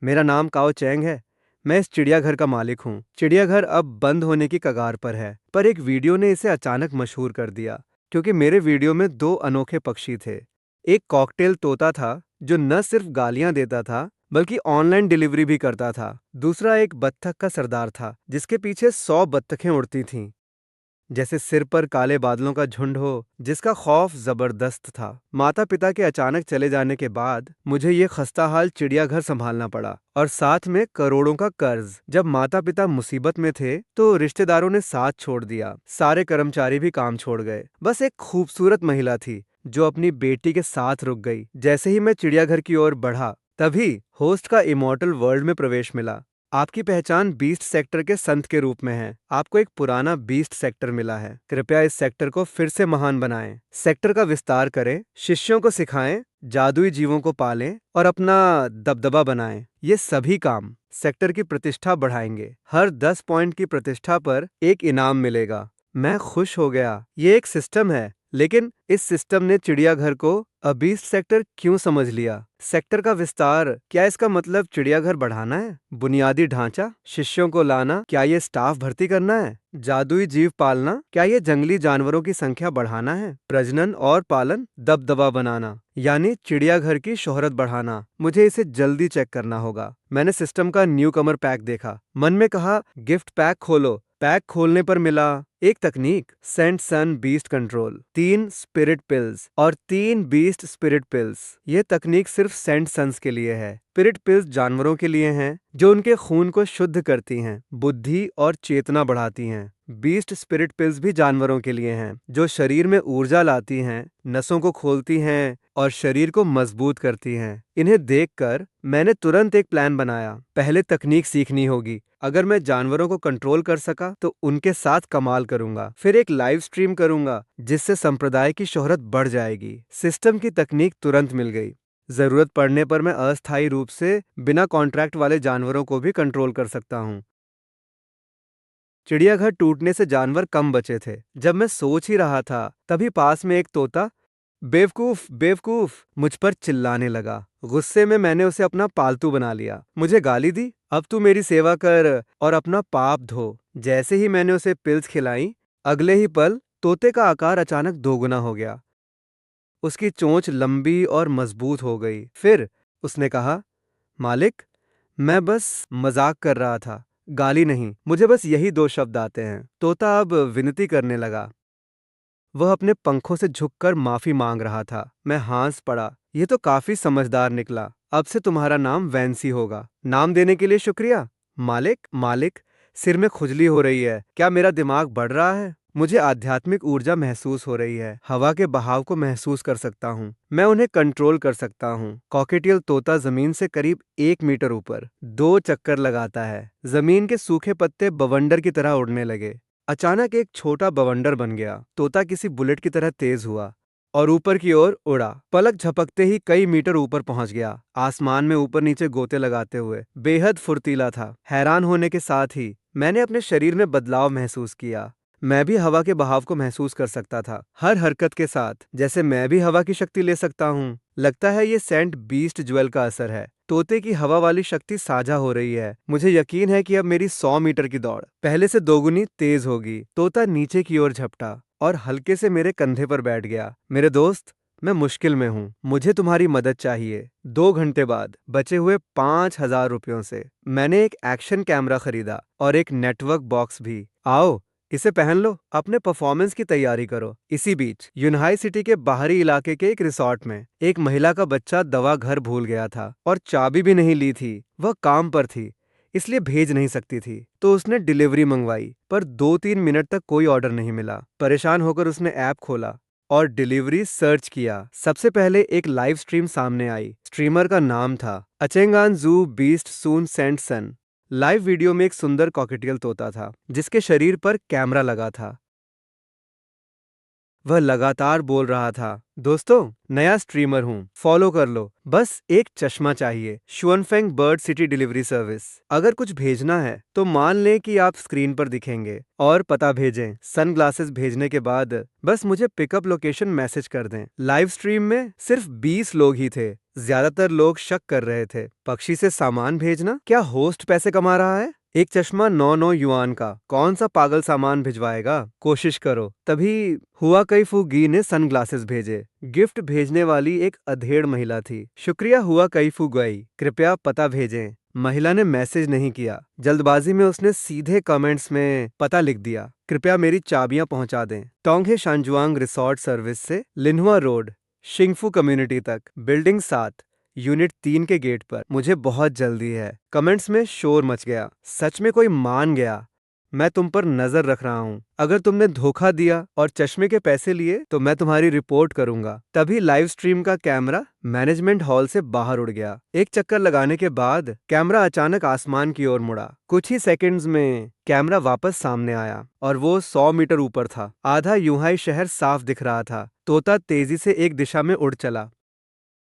मेरा नाम काओ चैंग है। मैं इस चिड़ियाघर का मालिक हूँ। चिड़ियाघर अब बंद होने की कगार पर है, पर एक वीडियो ने इसे अचानक मशहूर कर दिया, क्योंकि मेरे वीडियो में दो अनोखे पक्षी थे। एक कॉकटेल तोता था जो न सिर्फ गालियां देता था बल्कि ऑनलाइन डिलीवरी भी करता था। दूसरा एक बत्तख का सरदार था जिसके पीछे 100 बत्तखें उड़ती थीं, जैसे सिर पर काले बादलों का झुंड हो, जिसका खौफ जबरदस्त था। माता पिता के अचानक चले जाने के बाद मुझे ये खस्ताहाल चिड़ियाघर संभालना पड़ा, और साथ में करोड़ों का कर्ज। जब माता पिता मुसीबत में थे तो रिश्तेदारों ने साथ छोड़ दिया, सारे कर्मचारी भी काम छोड़ गए। बस एक खूबसूरत महिला थी जो अपनी बेटी के साथ रुक गई। जैसे ही मैं चिड़ियाघर की ओर बढ़ा, तभी होस्ट का इमॉर्टल वर्ल्ड में प्रवेश मिला। आपकी पहचान बीस्ट सेक्टर के संत के रूप में है। आपको एक पुराना बीस्ट सेक्टर मिला है। कृपया इस सेक्टर को फिर से महान बनाएं। सेक्टर का विस्तार करें, शिष्यों को सिखाएं, जादुई जीवों को पालें और अपना दबदबा बनाएं। ये सभी काम सेक्टर की प्रतिष्ठा बढ़ाएंगे। हर 10 पॉइंट की प्रतिष्ठा पर एक इनाम मिलेगा। मैं खुश हो गया। ये एक सिस्टम है, लेकिन इस सिस्टम ने चिड़ियाघर को अबीस्ट सेक्टर क्यों समझ लिया? सेक्टर का विस्तार, क्या इसका मतलब चिड़ियाघर बढ़ाना है? बुनियादी ढांचा, शिष्यों को लाना, क्या ये स्टाफ भर्ती करना है? जादुई जीव पालना, क्या ये जंगली जानवरों की संख्या बढ़ाना है? प्रजनन और पालन, दबदबा बनाना, यानी चिड़ियाघर की शोहरत बढ़ाना। मुझे इसे जल्दी चेक करना होगा। मैंने सिस्टम का न्यू कमर पैक देखा। मन में कहा, गिफ्ट पैक खोलो। पैक खोलने पर मिला एक तकनीक, सेंट सन बीस्ट कंट्रोल, 3 स्पिरिट पिल्स और 3 बीस्ट स्पिरिट पिल्स। ये तकनीक सिर्फ सेंट सन्स के लिए है। स्पिरिट पिल्स जानवरों के लिए हैं जो उनके खून को शुद्ध करती हैं, बुद्धि और चेतना बढ़ाती हैं। बीस्ट स्पिरिट पिल्स भी जानवरों के लिए हैं जो शरीर में ऊर्जा लाती हैं, नसों को खोलती हैं और शरीर को मजबूत करती हैं। इन्हें देखकर मैंने तुरंत एक प्लान बनाया। पहले तकनीक सीखनी होगी। अगर मैं जानवरों को कंट्रोल कर सका तो उनके साथ कमाल करूंगा। फिर एक लाइव स्ट्रीम करूंगा जिससे संप्रदाय की शोहरत बढ़ जाएगी। सिस्टम की तकनीक तुरंत मिल गई। जरूरत पड़ने पर मैं अस्थायी रूप से बिना कॉन्ट्रैक्ट वाले जानवरों को भी कंट्रोल कर सकता हूँ। चिड़ियाघर टूटने से जानवर कम बचे थे। जब मैं सोच ही रहा था, तभी पास में एक तोता बेवकूफ बेवकूफ मुझ पर चिल्लाने लगा। गुस्से में मैंने उसे अपना पालतू बना लिया। मुझे गाली दी, अब तू मेरी सेवा कर और अपना पाप धो। जैसे ही मैंने उसे पिल्स खिलाई, अगले ही पल तोते का आकार अचानक दोगुना हो गया। उसकी चोंच लंबी और मजबूत हो गई। फिर उसने कहा, मालिक, मैं बस मजाक कर रहा था, गाली नहीं। मुझे बस यही 2 शब्द आते हैं। तोता अब विनती करने लगा। वह अपने पंखों से झुककर माफी मांग रहा था। मैं हंस पड़ा। ये तो काफी समझदार निकला। अब से तुम्हारा नाम वैंसी होगा। नाम देने के लिए शुक्रिया। मालिक, मालिक, सिर में खुजली हो रही है। क्या मेरा दिमाग बढ़ रहा है? मुझे आध्यात्मिक ऊर्जा महसूस हो रही है। हवा के बहाव को महसूस कर सकता हूँ। मैं उन्हें कंट्रोल कर सकता हूँ। कॉकेटियल तोता जमीन से करीब 1 मीटर ऊपर 2 चक्कर लगाता है। जमीन के सूखे पत्ते बवंडर की तरह उड़ने लगे। अचानक एक छोटा बवंडर बन गया। तोता किसी बुलेट की तरह तेज हुआ और ऊपर की ओर उड़ा। पलक झपकते ही कई मीटर ऊपर पहुंच गया, आसमान में ऊपर नीचे गोते लगाते हुए। बेहद फुर्तीला था। हैरान होने के साथ ही मैंने अपने शरीर में बदलाव महसूस किया। मैं भी हवा के बहाव को महसूस कर सकता था, हर हरकत के साथ, जैसे मैं भी हवा की शक्ति ले सकता हूँ। लगता है ये सेंट बीस्ट ज्वेल का असर है। तोते की हवा वाली शक्ति साझा हो रही है। मुझे यकीन है कि अब मेरी 100 मीटर की दौड़ पहले से दोगुनी तेज होगी। तोता नीचे की ओर झपटा और हल्के से मेरे कंधे पर बैठ गया। मेरे दोस्त, मैं मुश्किल में हूँ, मुझे तुम्हारी मदद चाहिए। 2 घंटे बाद बचे हुए 5,000 रुपयों से मैंने एक एक्शन कैमरा खरीदा और एक नेटवर्क बॉक्स भी। आओ, इसे पहन लो, अपने परफॉर्मेंस की तैयारी करो। इसी बीच यूनहाई सिटी के बाहरी इलाके के एक रिसोर्ट में एक महिला का बच्चा दवा घर भूल गया था और चाबी भी नहीं ली थी। वह काम पर थी, इसलिए भेज नहीं सकती थी। तो उसने डिलीवरी मंगवाई, पर 2-3 मिनट तक कोई ऑर्डर नहीं मिला। परेशान होकर उसने ऐप खोला और डिलीवरी सर्च किया। सबसे पहले एक लाइव स्ट्रीम सामने आई। स्ट्रीमर का नाम था अचेंगान जू बीस्ट सून सेंट सन। लाइव वीडियो में एक सुंदर कॉकेटियल तोता था जिसके शरीर पर कैमरा लगा था। वह लगातार बोल रहा था, दोस्तों, नया स्ट्रीमर हूँ, फॉलो कर लो, बस एक चश्मा चाहिए। शुअनफेंग बर्ड सिटी डिलीवरी सर्विस। अगर कुछ भेजना है तो मान लें कि आप स्क्रीन पर दिखेंगे और पता भेजें। सन ग्लासेस भेजने के बाद बस मुझे पिकअप लोकेशन मैसेज कर दें। लाइव स्ट्रीम में सिर्फ 20 लोग ही थे। ज्यादातर लोग शक कर रहे थे, पक्षी से सामान भेजना, क्या होस्ट पैसे कमा रहा है? एक चश्मा 9 युआन का, कौन सा पागल सामान भिजवाएगा? कोशिश करो। तभी हुआ कई फूगी ने सनग्लासेस भेजे। गिफ्ट भेजने वाली एक अधेड़ महिला थी। शुक्रिया हुआ कई फूगई, कृपया पता भेजें। महिला ने मैसेज नहीं किया। जल्दबाजी में उसने सीधे कमेंट्स में पता लिख दिया, कृपया मेरी चाबियां पहुंचा दें। टोंगहे शानजुआंग रिसोर्ट सर्विस से लिन्हुआ रोड शिंगफू कम्युनिटी तक, बिल्डिंग 7, यूनिट 3 के गेट पर। मुझे बहुत जल्दी है। कमेंट्स में शोर मच गया। सच में कोई मान गया। मैं तुम पर नजर रख रहा हूँ। अगर तुमने धोखा दिया और चश्मे के पैसे लिए तो मैं तुम्हारी रिपोर्ट करूंगा। तभी लाइव स्ट्रीम का कैमरा मैनेजमेंट हॉल से बाहर उड़ गया। एक चक्कर लगाने के बाद कैमरा अचानक आसमान की ओर मुड़ा। कुछ ही सेकंड्स में कैमरा वापस सामने आया और वो 100 मीटर ऊपर था। आधा यूहाई शहर साफ दिख रहा था। तोता तेजी से एक दिशा में उड़ चला।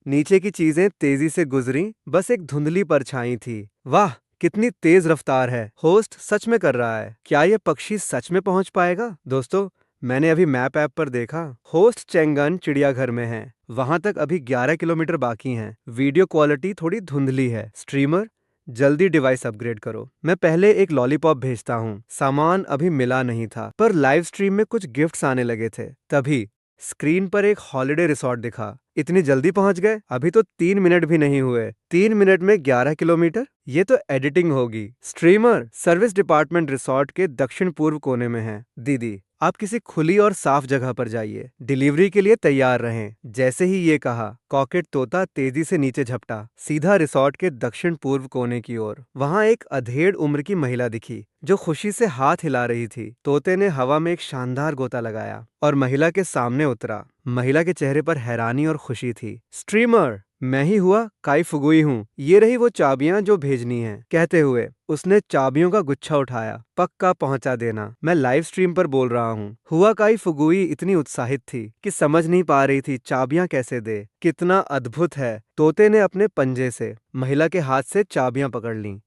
नीचे की चीजें तेजी से गुजरी, बस एक धुंधली परछाई थी। वाह, कितनी तेज रफ्तार है। होस्ट सच में कर रहा है। क्या यह पक्षी सच में पहुंच पाएगा? दोस्तों, मैंने अभी मैप ऐप पर देखा, होस्ट चेंगन चिड़ियाघर में है। वहां तक अभी 11 किलोमीटर बाकी हैं। वीडियो क्वालिटी थोड़ी धुंधली है। स्ट्रीमर, जल्दी डिवाइस अपग्रेड करो। मैं पहले एक लॉलीपॉप भेजता हूँ। सामान अभी मिला नहीं था, पर लाइव स्ट्रीम में कुछ गिफ्ट्स आने लगे थे। तभी स्क्रीन पर एक हॉलिडे रिसोर्ट दिखा। इतनी जल्दी पहुंच गए? अभी तो 3 मिनट भी नहीं हुए। 3 मिनट में 11 किलोमीटर? ये तो एडिटिंग होगी। स्ट्रीमर, सर्विस डिपार्टमेंट रिसोर्ट के दक्षिण पूर्व कोने में है। दीदी, आप किसी खुली और साफ जगह पर जाइए। डिलीवरी के लिए तैयार रहें। जैसे ही ये कहा, कॉकेट तोता तेजी से नीचे झपटा, सीधा रिसोर्ट के दक्षिण पूर्व कोने की ओर। वहां एक अधेड़ उम्र की महिला दिखी जो खुशी से हाथ हिला रही थी। तोते ने हवा में एक शानदार गोता लगाया और महिला के सामने उतरा। महिला के चेहरे पर हैरानी और खुशी थी। स्ट्रीमर, मैं ही हुआ काई फुगुई हूँ। ये रही वो चाबियां जो भेजनी है। कहते हुए उसने चाबियों का गुच्छा उठाया। पक्का पहुंचा देना, मैं लाइव स्ट्रीम पर बोल रहा हूँ। हुआ काई फुगुई इतनी उत्साहित थी कि समझ नहीं पा रही थी चाबियां कैसे दे। कितना अद्भुत है। तोते ने अपने पंजे से महिला के हाथ से चाबियां पकड़ लीं।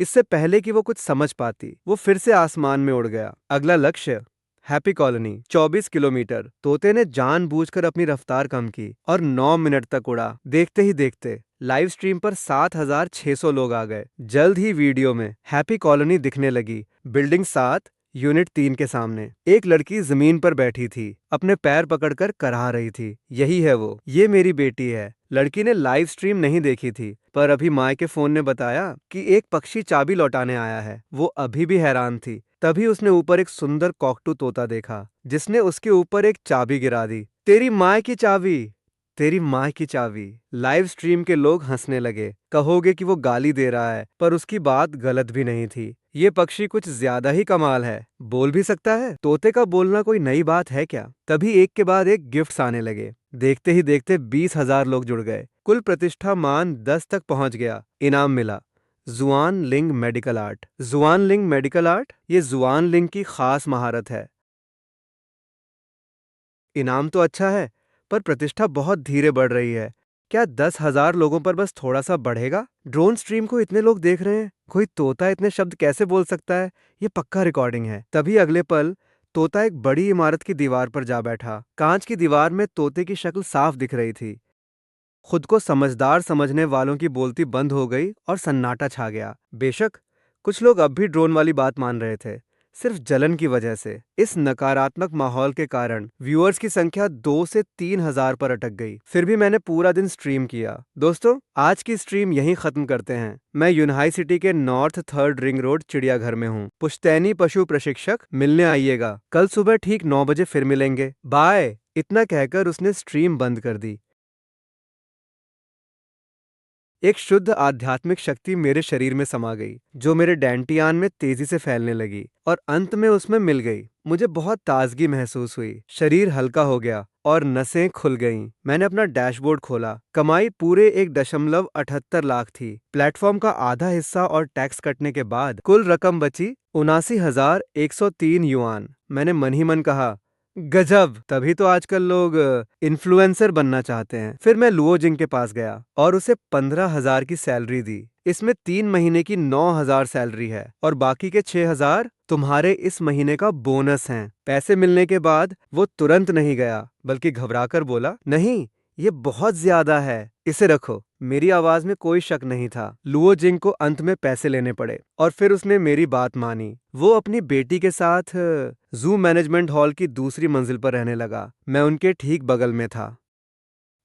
इससे पहले कि वो कुछ समझ पाती, वो फिर से आसमान में उड़ गया। अगला लक्ष्य हैप्पी कॉलोनी, 24 किलोमीटर। तोते ने जानबूझकर अपनी रफ्तार कम की और 9 मिनट तक उड़ा। देखते ही देखते लाइव स्ट्रीम पर 7,600 लोग आ गए। जल्द ही वीडियो में हैप्पी कॉलोनी दिखने लगी। बिल्डिंग 7, यूनिट 3 के सामने एक लड़की जमीन पर बैठी थी, अपने पैर पकड़कर कराह रही थी। यही है वो, ये मेरी बेटी है। लड़की ने लाइव स्ट्रीम नहीं देखी थी, पर अभी माँ के फोन ने बताया कि एक पक्षी चाबी लौटाने आया है। वो अभी भी हैरान थी। तभी उसने ऊपर एक सुंदर कॉकटू तोता देखा, जिसने उसके ऊपर एक चाबी गिरा दी। तेरी माँ की चाबी, तेरी माँ की चाबी। लाइव स्ट्रीम के लोग हंसने लगे। कहोगे कि वो गाली दे रहा है, पर उसकी बात गलत भी नहीं थी। ये पक्षी कुछ ज्यादा ही कमाल है। बोल भी सकता है। तोते का बोलना कोई नई बात है क्या? तभी एक के बाद एक गिफ्ट्स आने लगे। देखते ही देखते 20,000 लोग जुड़ गए। कुल प्रतिष्ठा मान 10 तक पहुंच गया। इनाम मिला जुआन लिंग मेडिकल आर्ट। जुआन लिंग मेडिकल आर्ट, ये जुआन लिंग की खास महारत है। इनाम तो अच्छा है, पर प्रतिष्ठा बहुत धीरे बढ़ रही है। क्या 10,000 लोगों पर बस थोड़ा सा बढ़ेगा? ड्रोन स्ट्रीम को इतने लोग देख रहे हैं, कोई तोता इतने शब्द कैसे बोल सकता है? ये पक्का रिकॉर्डिंग है। तभी अगले पल तोता एक बड़ी इमारत की दीवार पर जा बैठा। कांच की दीवार में तोते की शक्ल साफ दिख रही थी। खुद को समझदार समझने वालों की बोलती बंद हो गई और सन्नाटा छा गया। बेशक कुछ लोग अब भी ड्रोन वाली बात मान रहे थे, सिर्फ जलन की वजह से। इस नकारात्मक माहौल के कारण व्यूअर्स की संख्या 2 से 3,000 पर अटक गई। फिर भी मैंने पूरा दिन स्ट्रीम किया। दोस्तों, आज की स्ट्रीम यहीं खत्म करते हैं। मैं यूनहाई सिटी के नॉर्थ 3rd रिंग रोड चिड़ियाघर में हूँ। पुश्तैनी पशु प्रशिक्षक मिलने आइएगा। कल सुबह ठीक 9 बजे फिर मिलेंगे। बाय। इतना कहकर उसने स्ट्रीम बंद कर दी। एक शुद्ध आध्यात्मिक शक्ति मेरे शरीर में समा गई, जो मेरे डैंटियान में तेजी से फैलने लगी और अंत में उसमें मिल गई। मुझे बहुत ताजगी महसूस हुई। शरीर हल्का हो गया और नसें खुल गईं। मैंने अपना डैशबोर्ड खोला। कमाई पूरे 1.78 लाख थी। प्लेटफॉर्म का आधा हिस्सा और टैक्स कटने के बाद कुल रकम बची 79,103 युआन। मैंने मन ही मन कहा, गजब। तभी तो आजकल लोग इन्फ्लुएंसर बनना चाहते हैं। फिर मैं लुओ जिंग के पास गया और उसे 15,000 की सैलरी दी। इसमें 3 महीने की 9,000 सैलरी है और बाकी के 6,000 तुम्हारे इस महीने का बोनस हैं। पैसे मिलने के बाद वो तुरंत नहीं गया, बल्कि घबराकर बोला, नहीं, ये बहुत ज्यादा है, इसे रखो। मेरी आवाज में कोई शक नहीं था। लुओ जिंग को अंत में पैसे लेने पड़े और फिर उसने मेरी बात मानी। वो अपनी बेटी के साथ जू मैनेजमेंट हॉल की दूसरी मंजिल पर रहने लगा। मैं उनके ठीक बगल में था।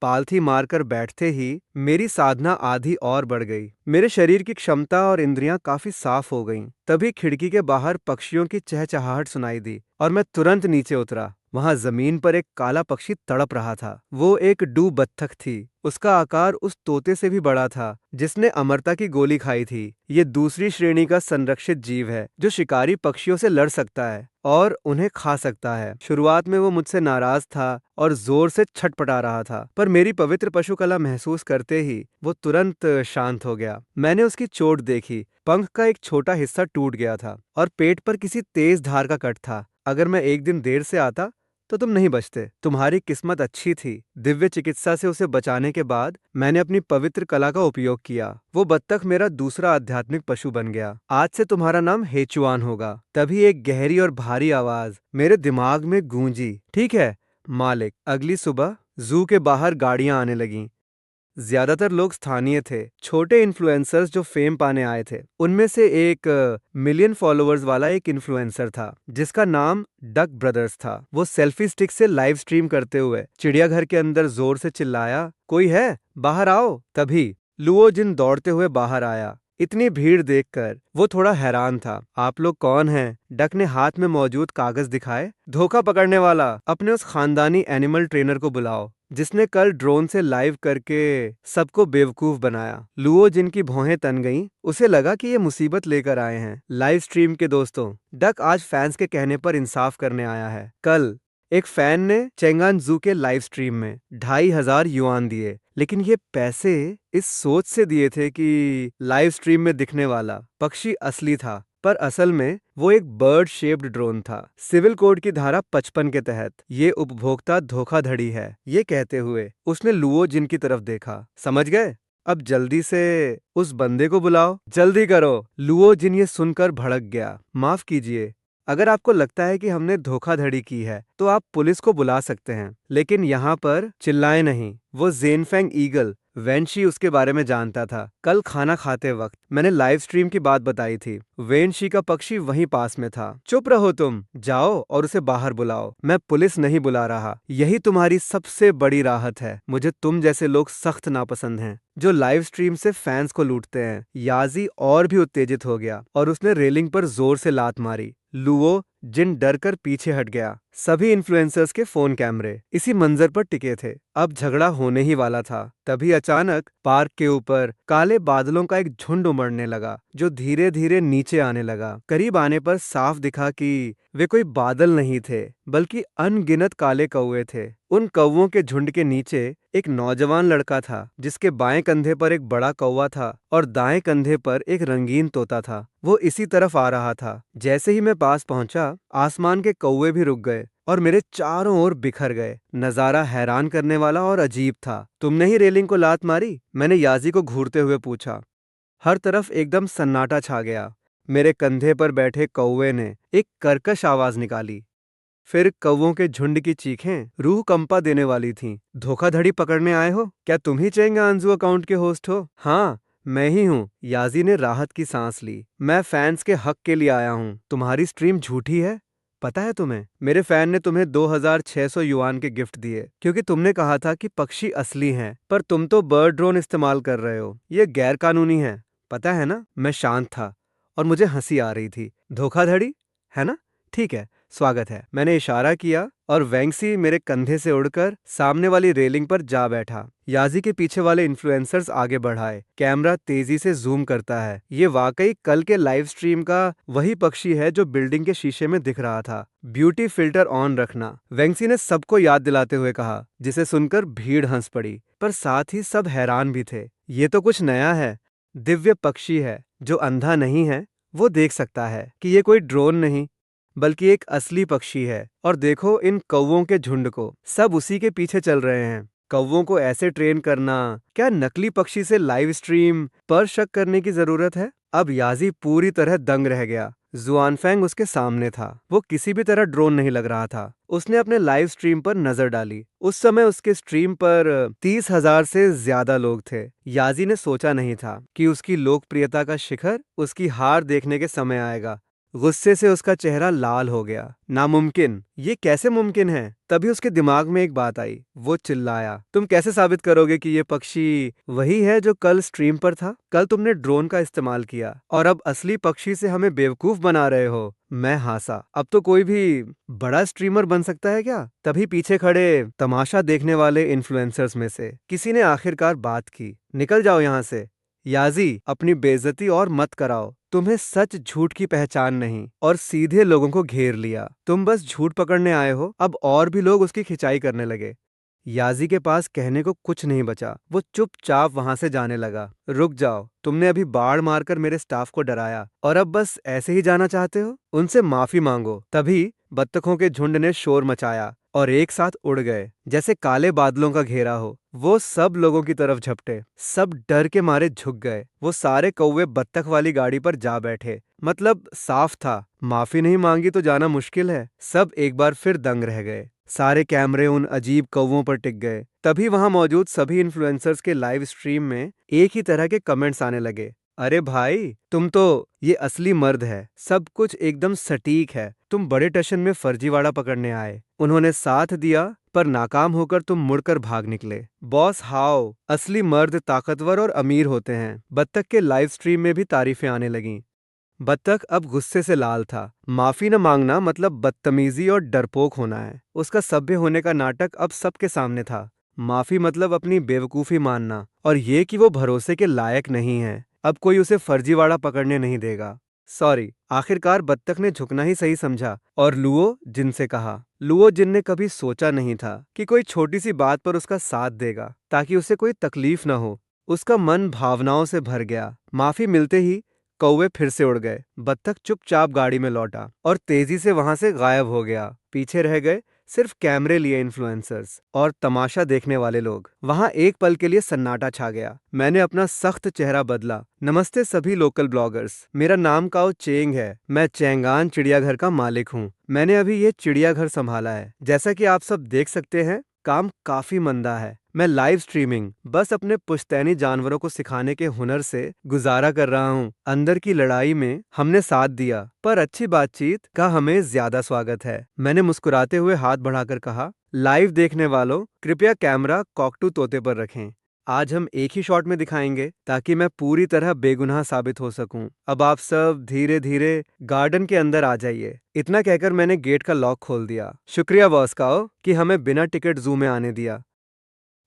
पालथी मारकर बैठते ही मेरी साधना आधी और बढ़ गई। मेरे शरीर की क्षमता और इंद्रियां काफी साफ हो गईं। तभी खिड़की के बाहर पक्षियों की चहचहाहट सुनाई दी और मैं तुरंत नीचे उतरा। वहां जमीन पर एक काला पक्षी तड़प रहा था। वो एक डू बत्तख थी। उसका आकार उस तोते से भी बड़ा था जिसने अमरता की गोली खाई थी। ये दूसरी श्रेणी का संरक्षित जीव है जो शिकारी पक्षियों से लड़ सकता है और उन्हें खा सकता है। शुरुआत में वो मुझसे नाराज था और जोर से छटपटा रहा था, पर मेरी पवित्र पशु कला महसूस करते ही वो तुरंत शांत हो गया। मैंने उसकी चोट देखी। पंख का एक छोटा हिस्सा टूट गया था और पेट पर किसी तेज धार का कट था। अगर मैं एक दिन देर से आता तो तुम नहीं बचते। तुम्हारी किस्मत अच्छी थी। दिव्य चिकित्सा से उसे बचाने के बाद मैंने अपनी पवित्र कला का उपयोग किया। वो बत्तख मेरा दूसरा आध्यात्मिक पशु बन गया। आज से तुम्हारा नाम हेचुआन होगा। तभी एक गहरी और भारी आवाज मेरे दिमाग में गूंजी। ठीक है मालिक। अगली सुबह जू के बाहर गाड़ियां आने लगीं। ज्यादातर लोग स्थानीय थे, छोटे इन्फ्लुएंसर्स जो फेम पाने आए थे। उनमें से एक मिलियन फॉलोअर्स वाला एक इन्फ्लुएंसर था जिसका नाम डक ब्रदर्स था। वो सेल्फी स्टिक से लाइव स्ट्रीम करते हुए चिड़ियाघर के अंदर जोर से चिल्लाया, कोई है बाहर आओ। तभी लुओ जिन दौड़ते हुए बाहर आया। इतनी भीड़ देखकर वो थोड़ा हैरान था। आप लोग कौन हैं? डक ने हाथ में मौजूद कागज दिखाए। धोखा पकड़ने वाला, अपने उस खानदानी एनिमल ट्रेनर को बुलाओ जिसने कल ड्रोन से लाइव करके सबको बेवकूफ बनाया। लुओ जिनकी भौहें तन गईं, उसे लगा कि ये मुसीबत लेकर आए हैं। लाइव स्ट्रीम के दोस्तों, डक आज फैंस के कहने पर इंसाफ करने आया है। कल एक फैन ने चेंगान जू के लाइव स्ट्रीम में 2500 युआन दिए, लेकिन ये पैसे इस सोच से दिए थे कि लाइव स्ट्रीम में दिखने वाला पक्षी असली था, पर असल में वो एक बर्ड शेप्ड ड्रोन था। सिविल कोड की धारा 55 के तहत ये उपभोक्ता धोखाधड़ी है। ये कहते हुए उसने लुओ जिन की तरफ देखा। समझ गए? अब जल्दी से उस बंदे को बुलाओ, जल्दी करो। लुओ जिन ये सुनकर भड़क गया। माफ कीजिए, अगर आपको लगता है कि हमने धोखाधड़ी की है तो आप पुलिस को बुला सकते हैं, लेकिन यहाँ पर चिल्लाएं नहीं। वो ज़ेनफेंग ईगल वेनशी उसके बारे में जानता था। कल खाना खाते वक्त मैंने लाइव स्ट्रीम की बात बताई थी। वेनशी का पक्षी वहीं पास में था। चुप रहो तुम, जाओ और उसे बाहर बुलाओ। मैं पुलिस नहीं बुला रहा। यही तुम्हारी सबसे बड़ी राहत है। मुझे तुम जैसे लोग सख्त नापसंद हैं जो लाइव स्ट्रीम से फैंस को लूटते हैं। याजी और भी उत्तेजित हो गया और उसने रेलिंग पर जोर से लात मारी। लुओ जिन डर कर पीछे हट गया। सभी इन्फ्लुएंसर्स के फोन कैमरे इसी मंजर पर टिके थे। अब झगड़ा होने ही वाला था। तभी अचानक पार्क के ऊपर काले बादलों का एक झुंड उमड़ने लगा जो धीरे धीरे नीचे आने लगा। करीब आने पर साफ दिखा कि वे कोई बादल नहीं थे बल्कि अनगिनत काले कौवे थे। उन कौवों के झुंड के नीचे एक नौजवान लड़का था जिसके बाएं कंधे पर एक बड़ा कौवा था और दाएं कंधे पर एक रंगीन तोता था। वो इसी तरफ आ रहा था। जैसे ही मैं पास पहुंचा, आसमान के कौवे भी रुक गए और मेरे चारों ओर बिखर गए। नजारा हैरान करने वाला और अजीब था। तुमने ही रेलिंग को लात मारी? मैंने याजी को घूरते हुए पूछा। हर तरफ एकदम सन्नाटा छा गया। मेरे कंधे पर बैठे कौवे ने एक कर्कश आवाज निकाली। फिर कौवों के झुंड की चीखें रूह कंपा देने वाली थीं। धोखाधड़ी पकड़ने आए हो? क्या तुम ही चेंगा अंजू अकाउंट के होस्ट हो? हाँ, मैं ही हूँ। याजी ने राहत की सांस ली। मैं फैंस के हक के लिए आया हूँ। तुम्हारी स्ट्रीम झूठी है? पता है तुम्हें, मेरे फैन ने तुम्हें 2600 युआन के गिफ्ट दिए क्योंकि तुमने कहा था कि पक्षी असली हैं, पर तुम तो बर्ड ड्रोन इस्तेमाल कर रहे हो। ये गैर कानूनी है, पता है ना? मैं शांत था और मुझे हंसी आ रही थी। धोखाधड़ी है ना? ठीक है, स्वागत है। मैंने इशारा किया और वेंगसी मेरे कंधे से उड़कर सामने वाली रेलिंग पर जा बैठा। याजी के पीछे वाले इन्फ्लुएंसर्स आगे बढ़ाए। कैमरा तेजी से जूम करता है। ये वाकई कल के लाइव स्ट्रीम का वही पक्षी है जो बिल्डिंग के शीशे में दिख रहा था। ब्यूटी फिल्टर ऑन रखना, वेंगसी ने सबको याद दिलाते हुए कहा, जिसे सुनकर भीड़ हंस पड़ी, पर साथ ही सब हैरान भी थे। ये तो कुछ नया है। दिव्य पक्षी है जो अंधा नहीं है। वो देख सकता है कि ये कोई ड्रोन नहीं बल्कि एक असली पक्षी है। और देखो इन कौवों के झुंड को, सब उसी के पीछे चल रहे हैं। कौवों को ऐसे ट्रेन करना, क्या नकली पक्षी से लाइव स्ट्रीम पर शक करने की जरूरत है? अब याजी पूरी तरह दंग रह गया। जुआनफैंग उसके सामने था। वो किसी भी तरह ड्रोन नहीं लग रहा था। उसने अपने लाइव स्ट्रीम पर नजर डाली। उस समय उसके स्ट्रीम पर 30,000 से ज्यादा लोग थे। याजी ने सोचा नहीं था कि उसकी लोकप्रियता का शिखर उसकी हार देखने के समय आएगा। गुस्से से उसका चेहरा लाल हो गया। नामुमकिन, ये कैसे मुमकिन है? तभी उसके दिमाग में एक बात आई। वो चिल्लाया, तुम कैसे साबित करोगे कि ये पक्षी वही है जो कल स्ट्रीम पर था? कल तुमने ड्रोन का इस्तेमाल किया और अब असली पक्षी से हमें बेवकूफ बना रहे हो। मैं हंसा। अब तो कोई भी बड़ा स्ट्रीमर बन सकता है क्या? तभी पीछे खड़े तमाशा देखने वाले इन्फ्लुएंसर्स में से किसी ने आखिरकार बात की, निकल जाओ यहाँ से। याजी, अपनी बेइज्जती और मत कराओ। तुम्हें सच झूठ की पहचान नहीं और सीधे लोगों को घेर लिया। तुम बस झूठ पकड़ने आए हो। अब और भी लोग उसकी खिंचाई करने लगे। याजी के पास कहने को कुछ नहीं बचा। वो चुपचाप वहां से जाने लगा। रुक जाओ, तुमने अभी बाढ़ मारकर मेरे स्टाफ को डराया और अब बस ऐसे ही जाना चाहते हो? उनसे माफी मांगो। तभी बत्तखों के झुंड ने शोर मचाया और एक साथ उड़ गए जैसे काले बादलों का घेरा हो। वो सब लोगों की तरफ झपटे। सब डर के मारे झुक गए। वो सारे कौवे बत्तख वाली गाड़ी पर जा बैठे। मतलब साफ था, माफी नहीं मांगी तो जाना मुश्किल है। सब एक बार फिर दंग रह गए। सारे कैमरे उन अजीब कौवों पर टिक गए। तभी वहां मौजूद सभी इन्फ्लुएंसर्स के लाइव स्ट्रीम में एक ही तरह के कमेंट्स आने लगे। अरे भाई, तुम तो ये असली मर्द है। सब कुछ एकदम सटीक है। तुम बड़े टशन में फर्जीवाड़ा पकड़ने आए। उन्होंने साथ दिया पर नाकाम होकर तुम मुड़कर भाग निकले। बॉस हाओ, असली मर्द ताकतवर और अमीर होते हैं। बत्तख के लाइव स्ट्रीम में भी तारीफें आने लगीं। बत्तख अब गुस्से से लाल था। माफी न मांगना मतलब बदतमीजी और डरपोक होना है। उसका सभ्य होने का नाटक अब सबके सामने था। माफी मतलब अपनी बेवकूफी मानना और ये कि वो भरोसे के लायक नहीं है। अब कोई उसे फर्जीवाड़ा पकड़ने नहीं देगा। सॉरी। आखिरकार बत्तख ने झुकना ही सही समझा और लुओ जिन से कहा। लुओ जिन ने कभी सोचा नहीं था कि कोई छोटी सी बात पर उसका साथ देगा ताकि उसे कोई तकलीफ न हो। उसका मन भावनाओं से भर गया। माफी मिलते ही कौवे फिर से उड़ गए। बत्तख चुपचाप गाड़ी में लौटा और तेजी से वहां से गायब हो गया। पीछे रह गए सिर्फ कैमरे लिए इन्फ्लुएंसर्स और तमाशा देखने वाले लोग। वहां एक पल के लिए सन्नाटा छा गया। मैंने अपना सख्त चेहरा बदला। नमस्ते सभी लोकल ब्लॉगर्स, मेरा नाम काओ चेंग है। मैं चेंगान चिड़ियाघर का मालिक हूँ। मैंने अभी ये चिड़ियाघर संभाला है। जैसा कि आप सब देख सकते हैं, काम काफी मंदा है। मैं लाइव स्ट्रीमिंग बस अपने पुश्तैनी जानवरों को सिखाने के हुनर से गुजारा कर रहा हूँ। अंदर की लड़ाई में हमने साथ दिया पर अच्छी बातचीत का हमें ज्यादा स्वागत है। मैंने मुस्कुराते हुए हाथ बढ़ाकर कहा, लाइव देखने वालों कृपया कैमरा कॉकटू तोते पर रखें। आज हम एक ही शॉट में दिखाएंगे ताकि मैं पूरी तरह बेगुनाह साबित हो सकूं। अब आप सब धीरे धीरे गार्डन के अंदर आ जाइए। इतना कहकर मैंने गेट का लॉक खोल दिया। शुक्रिया बॉस काओ कि हमें बिना टिकट जू में आने दिया।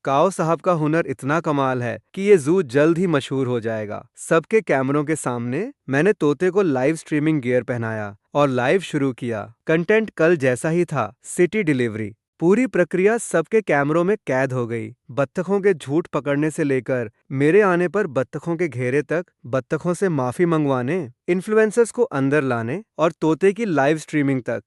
काओ साहब का हुनर इतना कमाल है कि ये जू जल्द ही मशहूर हो जाएगा। सबके कैमरों के सामने मैंने तोते को लाइव स्ट्रीमिंग गियर पहनाया और लाइव शुरू किया। कंटेंट कल जैसा ही था, सिटी डिलीवरी। पूरी प्रक्रिया सबके कैमरों में कैद हो गई। बत्तखों के झूठ पकड़ने से लेकर मेरे आने पर बत्तखों के घेरे तक, बत्तखों से माफी मंगवाने, इन्फ्लुएंसर्स को अंदर लाने और तोते की लाइव स्ट्रीमिंग तक,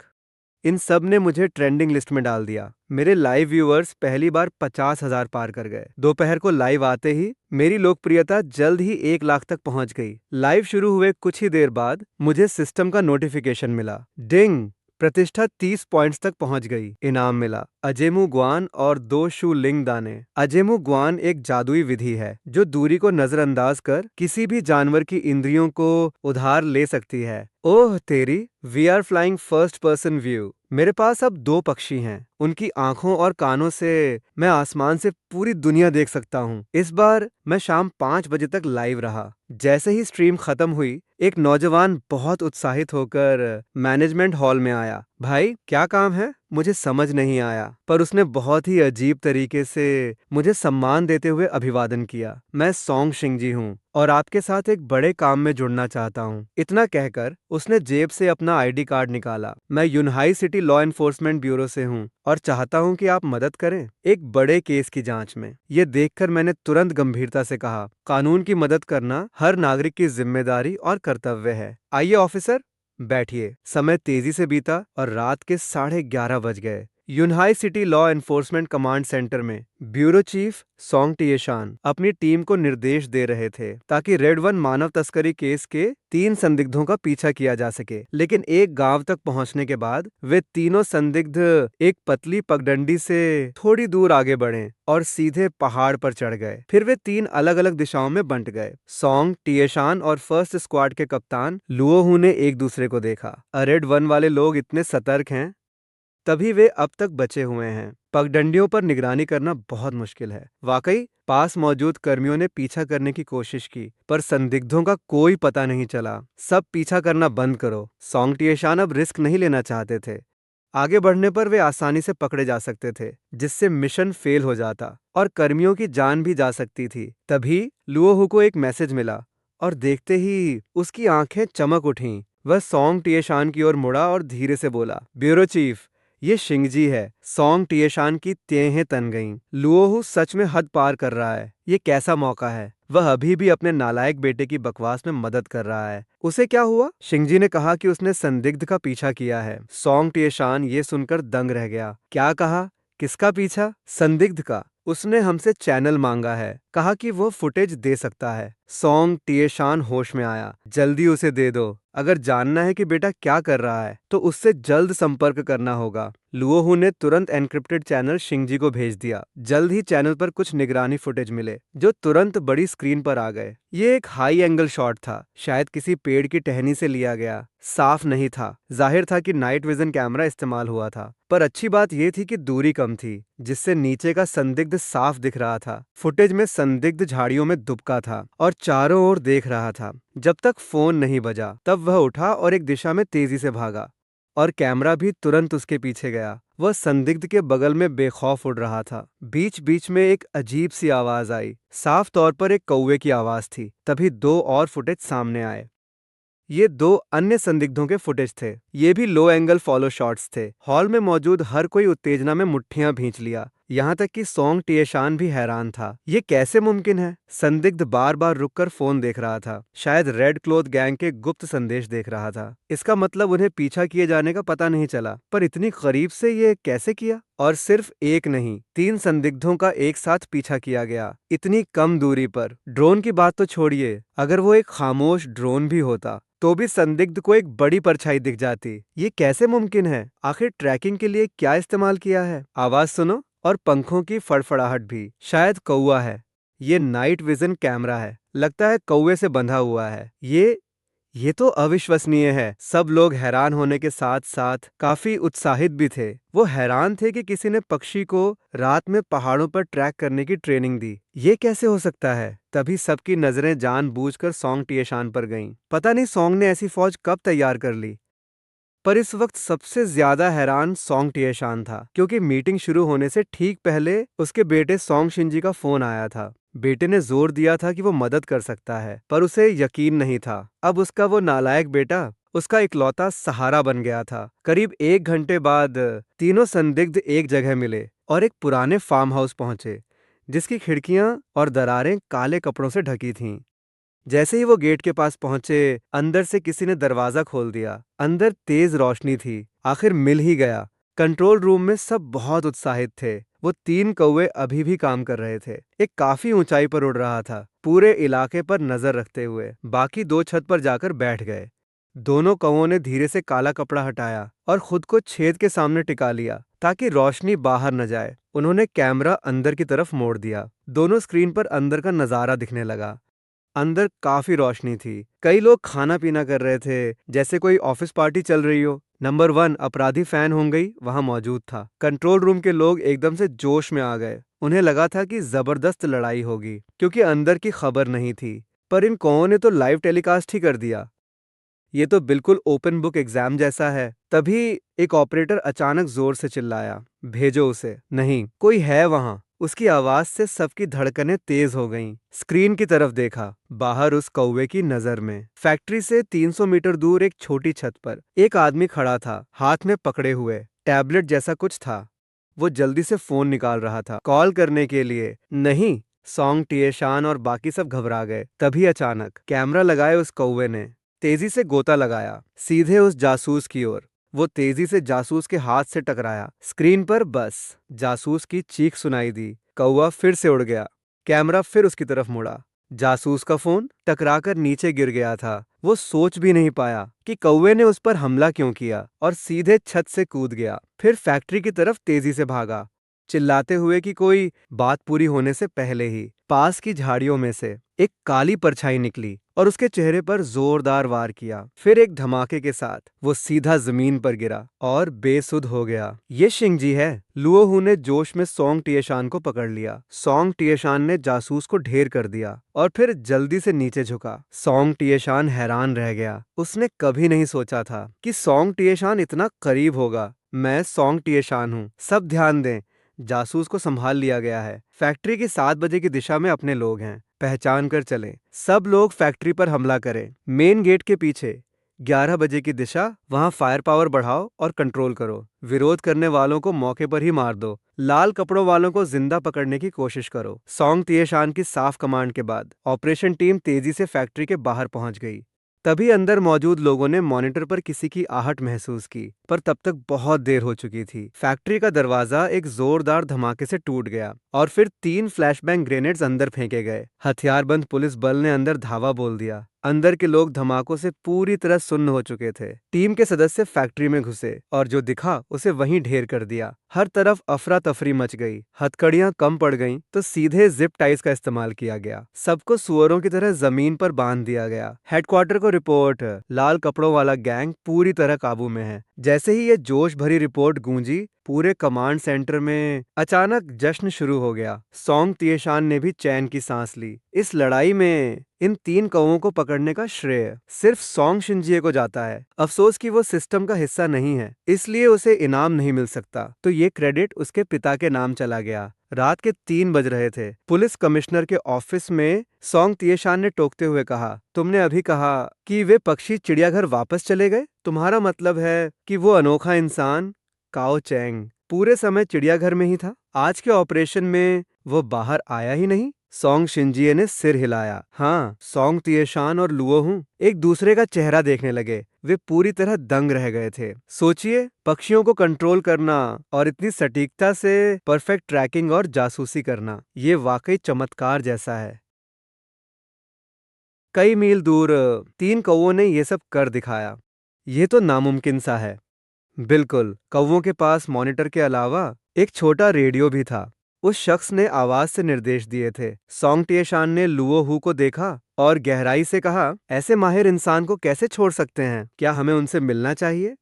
इन सब ने मुझे ट्रेंडिंग लिस्ट में डाल दिया। मेरे लाइव व्यूअर्स पहली बार 50,000 पार कर गए। दोपहर को लाइव आते ही मेरी लोकप्रियता जल्द ही 1 लाख तक पहुंच गई। लाइव शुरू हुए कुछ ही देर बाद मुझे सिस्टम का नोटिफिकेशन मिला। डिंग, प्रतिष्ठा 30 पॉइंट्स तक पहुंच गई। इनाम मिला अजेमू ग्वान और 2 शू लिंग दाने। अजेमू ग्वान एक जादुई विधि है जो दूरी को नजरअंदाज कर किसी भी जानवर की इंद्रियों को उधार ले सकती है। ओह तेरी, we are flying first person view. मेरे पास अब 2 पक्षी हैं। उनकी आंखों और कानों से मैं आसमान से पूरी दुनिया देख सकता हूँ। इस बार मैं शाम 5 बजे तक लाइव रहा। जैसे ही स्ट्रीम खत्म हुई, एक नौजवान बहुत उत्साहित होकर मैनेजमेंट हॉल में आया। भाई क्या काम है? मुझे समझ नहीं आया, पर उसने बहुत ही अजीब तरीके से मुझे सम्मान देते हुए अभिवादन किया। मैं सोंग शिंगजी हूँ और आपके साथ एक बड़े काम में जुड़ना चाहता हूँ। इतना कहकर उसने जेब से अपना आईडी कार्ड निकाला। मैं यूनहाई सिटी लॉ एनफोर्समेंट ब्यूरो से हूँ और चाहता हूँ कि आप मदद करें एक बड़े केस की जांच में। ये देखकर मैंने तुरंत गंभीरता से कहा, कानून की मदद करना हर नागरिक की जिम्मेदारी और कर्तव्य है। आइए ऑफिसर, बैठिए। समय तेजी से बीता और रात के 11:30 बज गए। Yunhai city law enforcement command centre में ब्यूरो चीफ सोंग टिएशान अपनी टीम को निर्देश दे रहे थे ताकि रेड वन मानव तस्करी केस के 3 संदिग्धों का पीछा किया जा सके। लेकिन एक गांव तक पहुंचने के बाद वे तीनों संदिग्ध एक पतली पगडंडी से थोड़ी दूर आगे बढ़े और सीधे पहाड़ पर चढ़ गए। फिर वे 3 अलग अलग दिशाओं में बंट गए। सोंग, टिएशान और फर्स्ट स्क्वाड के कप्तान लुओहू ने एक दूसरे को देखा। रेड वन वाले लोग इतने सतर्क हैं, तभी वे अब तक बचे हुए हैं। पगडंडियों पर निगरानी करना बहुत मुश्किल है। वाकई पास मौजूद कर्मियों ने पीछा करने की कोशिश की, पर संदिग्धों का कोई पता नहीं चला। सब पीछा करना बंद करो। सोंग टिएशान अब रिस्क नहीं लेना चाहते थे। आगे बढ़ने पर वे आसानी से पकड़े जा सकते थे, जिससे मिशन फेल हो जाता और कर्मियों की जान भी जा सकती थी। तभी लुओहू को एक मैसेज मिला और देखते ही उसकी आंखें चमक उठीं। वह सोंग टिएशान की ओर मुड़ा और धीरे से बोला, ब्यूरो चीफ, ये शिंगजी है। सोंग टिएशान की तेहें तन गईं। लुओहू सच में हद पार कर रहा है। ये कैसा मौका है। वह अभी भी अपने नालायक बेटे की बकवास में मदद कर रहा है। उसे क्या हुआ? शिंगजी ने कहा कि उसने संदिग्ध का पीछा किया है। सोंग टिएशान ये सुनकर दंग रह गया। क्या कहा? किसका पीछा? संदिग्ध का। उसने हमसे चैनल मांगा है, कहा कि वो फुटेज दे सकता है। सोंग टिएशान होश में आया। जल्दी उसे दे दो। अगर जानना है कि बेटा क्या कर रहा है तो उससे जल्द संपर्क करना होगा। लुओहू ने तुरंत एन्क्रिप्टेड चैनल शिंगजी को भेज दिया। जल्द ही चैनल पर कुछ निगरानी फुटेज मिले जो तुरंत बड़ी स्क्रीन पर आ गए। ये एक हाई एंगल शॉट था, शायद किसी पेड़ की टहनी से लिया गया। साफ नहीं था। जाहिर था कि नाइट विजन कैमरा इस्तेमाल हुआ था, पर अच्छी बात यह थी कि दूरी कम थी, जिससे नीचे का संदिग्ध साफ दिख रहा था। फुटेज में संदिग्ध झाड़ियों में दुबका था और चारों ओर देख रहा था। जब तक फोन नहीं बजा, तब वह उठा और एक दिशा में तेजी से भागा और कैमरा भी तुरंत उसके पीछे गया। वह संदिग्ध के बगल में बेखौफ उड़ रहा था। बीच बीच में एक अजीब सी आवाज आई। साफ तौर पर एक कौवे की आवाज थी। तभी 2 और फुटेज सामने आए। ये 2 अन्य संदिग्धों के फुटेज थे। ये भी लो एंगल फॉलो शॉट्स थे। हॉल में मौजूद हर कोई उत्तेजना में मुट्ठियां भींच लिया, यहाँ तक कि सोंग टिएशान भी हैरान था। ये कैसे मुमकिन है? संदिग्ध बार बार रुककर फोन देख रहा था। शायद रेड क्लॉथ गैंग के गुप्त संदेश देख रहा था। इसका मतलब उन्हें पीछा किए जाने का पता नहीं चला, पर इतनी करीब से ये कैसे किया? और सिर्फ एक नहीं, 3 संदिग्धों का एक साथ पीछा किया गया, इतनी कम दूरी पर। ड्रोन की बात तो छोड़िए, अगर वो एक खामोश ड्रोन भी होता तो भी संदिग्ध को एक बड़ी परछाई दिख जाती। ये कैसे मुमकिन है? आखिर ट्रैकिंग के लिए क्या इस्तेमाल किया है? आवाज सुनो, और पंखों की फड़फड़ाहट भी। शायद कौवा है। ये नाइट विजन कैमरा है। लगता है कौवे से बंधा हुआ है। ये तो अविश्वसनीय है। सब लोग हैरान होने के साथ साथ काफी उत्साहित भी थे। वो हैरान थे कि किसी ने पक्षी को रात में पहाड़ों पर ट्रैक करने की ट्रेनिंग दी। ये कैसे हो सकता है? तभी सबकी नजरें जानबूझकर सोंग टिएशान पर गईं। पता नहीं सोंग ने ऐसी फौज कब तैयार कर ली। पर इस वक्त सबसे ज्यादा हैरान सोंग टिएशान था, क्योंकि मीटिंग शुरू होने से ठीक पहले उसके बेटे सोंग शिंजी का फोन आया था। बेटे ने जोर दिया था कि वो मदद कर सकता है, पर उसे यकीन नहीं था। अब उसका वो नालायक बेटा उसका इकलौता सहारा बन गया था। करीब 1 घंटे बाद तीनों संदिग्ध एक जगह मिले और एक पुराने फार्म हाउस पहुंचे, जिसकी खिड़कियां और दरारें काले कपड़ों से ढकी थीं। जैसे ही वो गेट के पास पहुंचे, अंदर से किसी ने दरवाजा खोल दिया। अंदर तेज रोशनी थी। आखिर मिल ही गया। कंट्रोल रूम में सब बहुत उत्साहित थे। वो 3 कौवे अभी भी काम कर रहे थे। एक काफी ऊंचाई पर उड़ रहा था, पूरे इलाके पर नजर रखते हुए। बाकी 2 छत पर जाकर बैठ गए। दोनों कौवों ने धीरे से काला कपड़ा हटाया और खुद को छेद के सामने टिका लिया, ताकि रोशनी बाहर न जाए। उन्होंने कैमरा अंदर की तरफ मोड़ दिया। दोनों स्क्रीन पर अंदर का नजारा दिखने लगा। अंदर काफी रोशनी थी। कई लोग खाना पीना कर रहे थे, जैसे कोई ऑफिस पार्टी चल रही हो। नंबर 1 अपराधी फैन होंगी वहां मौजूद था। कंट्रोल रूम के लोग एकदम से जोश में आ गए। उन्हें लगा था कि जबरदस्त लड़ाई होगी, क्योंकि अंदर की खबर नहीं थी। पर इन कौओं ने तो लाइव टेलीकास्ट ही कर दिया। ये तो बिल्कुल ओपन बुक एग्जाम जैसा है। तभी एक ऑपरेटर अचानक जोर से चिल्लाया, भेजो उसे। नहीं, कोई है वहां। उसकी आवाज से सबकी धड़कनें तेज हो गईं। स्क्रीन की तरफ देखा। बाहर उस कौवे की नजर में फैक्ट्री से 300 मीटर दूर एक छोटी छत पर एक आदमी खड़ा था, हाथ में पकड़े हुए टैबलेट जैसा कुछ था। वो जल्दी से फोन निकाल रहा था, कॉल करने के लिए। नहीं, सोंग टिएशान और बाकी सब घबरा गए। तभी अचानक कैमरा लगाए उस कौवे ने तेजी से गोता लगाया, सीधे उस जासूस की ओर। वो तेजी से जासूस के हाथ से टकराया। स्क्रीन पर बस जासूस की चीख सुनाई दी। कौवा फिर से उड़ गया। कैमरा फिर उसकी तरफ मुड़ा। जासूस का फोन टकराकर नीचे गिर गया था। वो सोच भी नहीं पाया कि कौवे ने उस पर हमला क्यों किया और सीधे छत से कूद गया। फिर फैक्ट्री की तरफ तेजी से भागा, चिल्लाते हुए कि कोई बात पूरी होने से पहले ही। पास की झाड़ियों में से एक काली परछाई निकली और उसके चेहरे पर जोरदार वार किया। फिर एक धमाके के साथ वो सीधा जमीन पर गिरा और बेसुध हो गया। ये शिंगजी है। लुओहू ने जोश में सोंग टिएशान को पकड़ लिया। सोंग टिएशान ने जासूस को ढेर कर दिया और फिर जल्दी से नीचे झुका। सोंग टिएशान हैरान रह गया। उसने कभी नहीं सोचा था कि सोंग टिएशान इतना करीब होगा। मैं सोंग टिएशान हूँ, सब ध्यान दें। जासूस को संभाल लिया गया है। फैक्ट्री की 7 बजे की दिशा में अपने लोग हैं, पहचान कर चलें। सब लोग फैक्ट्री पर हमला करें। मेन गेट के पीछे 11 बजे की दिशा, वहां फायर पावर बढ़ाओ और कंट्रोल करो। विरोध करने वालों को मौके पर ही मार दो। लाल कपड़ों वालों को जिंदा पकड़ने की कोशिश करो। सोंग तिएशान की साफ कमांड के बाद ऑपरेशन टीम तेजी से फैक्ट्री के बाहर पहुंच गई। तभी अंदर मौजूद लोगों ने मॉनिटर पर किसी की आहट महसूस की, पर तब तक बहुत देर हो चुकी थी। फैक्ट्री का दरवाजा एक जोरदार धमाके से टूट गया और फिर 3 फ्लैशबैंग ग्रेनेड्स अंदर फेंके गए। हथियारबंद पुलिस बल ने अंदर धावा बोल दिया। अंदर के लोग धमाकों से पूरी तरह सुन्न हो चुके थे। टीम के सदस्य फैक्ट्री में घुसे और जो दिखा उसे वहीं ढेर कर दिया। हर तरफ अफरा तफरी मच गई। हथकड़ियां कम पड़ गईं तो सीधे जिप टाइज का इस्तेमाल किया गया। सबको सुअरों की तरह जमीन पर बांध दिया गया। हेडक्वार्टर को रिपोर्ट, लाल कपड़ों वाला गैंग पूरी तरह काबू में है। जैसे ही ये जोश भरी रिपोर्ट गूंजी, पूरे कमांड सेंटर में अचानक जश्न शुरू हो गया। सोंग तिएशान ने भी चैन की सांस ली। इस लड़ाई में इन 3 कौवों को पकड़ने का श्रेय सिर्फ सोंग शिनजिए को जाता है। अफसोस कि वो सिस्टम का हिस्सा नहीं है, इसलिए उसे इनाम नहीं मिल सकता। तो ये क्रेडिट उसके पिता के नाम चला गया। रात के 3 बज रहे थे। पुलिस कमिश्नर के ऑफिस में सोंग तिएशान ने टोकते हुए कहा, तुमने अभी कहा कि वे पक्षी चिड़ियाघर वापस चले गए। तुम्हारा मतलब है कि वो अनोखा इंसान काओ चैंग पूरे समय चिड़ियाघर में ही था। आज के ऑपरेशन में वो बाहर आया ही नहीं। सोंग शिनजिए ने सिर हिलाया। हाँ, सोंग तिएशान और लुओहू एक दूसरे का चेहरा देखने लगे। वे पूरी तरह दंग रह गए थे। सोचिए, पक्षियों को कंट्रोल करना और इतनी सटीकता से परफेक्ट ट्रैकिंग और जासूसी करना, ये वाकई चमत्कार जैसा है। कई मील दूर 3 कौवों ने ये सब कर दिखाया। ये तो नामुमकिन सा है। बिल्कुल, कौवों के पास मॉनिटर के अलावा एक छोटा रेडियो भी था। उस शख्स ने आवाज से निर्देश दिए थे। सोंग टिएशान ने लुओहू को देखा और गहराई से कहा, ऐसे माहिर इंसान को कैसे छोड़ सकते हैं? क्या हमें उनसे मिलना चाहिए?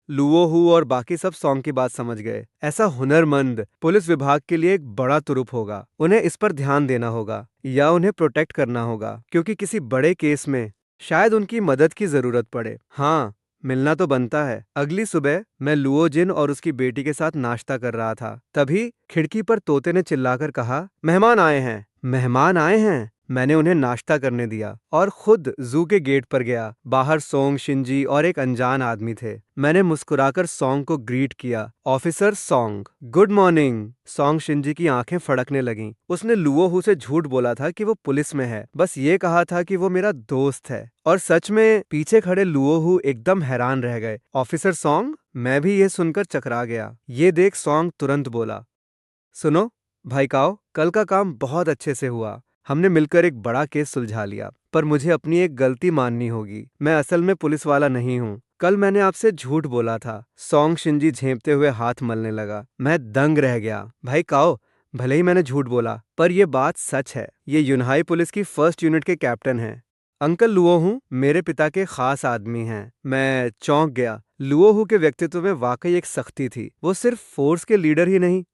लुओहू और बाकी सब सोंग की बात समझ गए। ऐसा हुनरमंद पुलिस विभाग के लिए एक बड़ा तुरुप होगा। उन्हें इस पर ध्यान देना होगा या उन्हें प्रोटेक्ट करना होगा, क्योंकि किसी बड़े केस में शायद उनकी मदद की जरूरत पड़े। हाँ, मिलना तो बनता है। अगली सुबह मैं लुओजिन और उसकी बेटी के साथ नाश्ता कर रहा था। तभी खिड़की पर तोते ने चिल्लाकर कहा, मेहमान आए हैं। मेहमान आए हैं। मैंने उन्हें नाश्ता करने दिया और खुद जू के गेट पर गया। बाहर सोंग, शिनजी और एक अनजान आदमी थे। मैंने मुस्कुराकर सोंग को ग्रीट किया, officer Song. Good morning. Song Xinji की आंखें फड़कने लगीं। उसने लुओहू से झूठ बोला था कि वो पुलिस में है, बस ये कहा था कि वो मेरा दोस्त है। और सच में पीछे खड़े लुओहू एकदम हैरान रह गए। Officer song? मैं भी ये सुनकर चकरा गया। ये देख सोंग तुरंत बोला, सुनो भाई काओ, कल का काम बहुत अच्छे से हुआ। हमने मिलकर एक बड़ा केस सुलझा लिया, पर मुझे अपनी एक गलती माननी होगी। मैं असल में पुलिस वाला नहीं हूँ। कल मैंने आपसे झूठ बोला था। सोंग शिनजी झेंपते हुए हाथ मलने लगा। मैं दंग रह गया। भाई काओ, भले ही मैंने झूठ बोला, पर यह बात सच है। ये यूनहाई पुलिस की 1st यूनिट के कैप्टन हैं। अंकल लुओहू मेरे पिता के खास आदमी हैं। मैं चौंक गया। लुओहू के व्यक्तित्व में वाकई एक सख्ती थी। वो सिर्फ फोर्स के लीडर ही नहीं,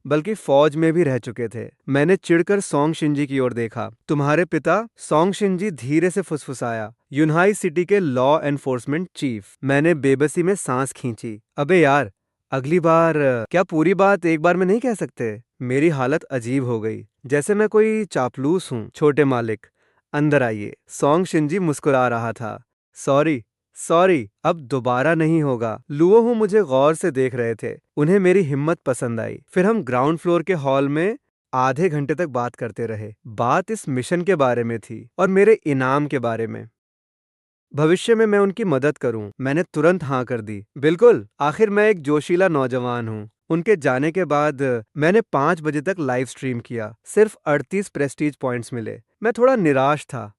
बल्कि फौज में भी रह चुके थे। मैंने चिढ़कर सोंग शिनजी की ओर देखा। तुम्हारे पिता? सोंग शिनजी धीरे से फुसफुसाया, यूनहाई सिटी के लॉ एनफोर्समेंट चीफ। मैंने बेबसी में सांस खींची। अबे यार, अगली बार क्या पूरी बात एक बार में नहीं कह सकते? मेरी हालत अजीब हो गई, जैसे मैं कोई चापलूस हूँ। छोटे मालिक, अंदर आइए। सोंग शिनजी मुस्कुरा रहा था। सॉरी सॉरी, अब दोबारा नहीं होगा। लुओहू मुझे गौर से देख रहे थे। उन्हें मेरी हिम्मत पसंद आई। फिर हम ग्राउंड फ्लोर के हॉल में आधे घंटे तक बात करते रहे। बात इस मिशन के बारे में थी और मेरे इनाम के बारे में। भविष्य में मैं उनकी मदद करूं। मैंने तुरंत हाँ कर दी। बिल्कुल, आखिर मैं एक जोशीला नौजवान हूं। उनके जाने के बाद मैंने 5 बजे तक लाइव स्ट्रीम किया। सिर्फ 38 प्रेस्टीज पॉइंट्स मिले। मैं थोड़ा निराश था।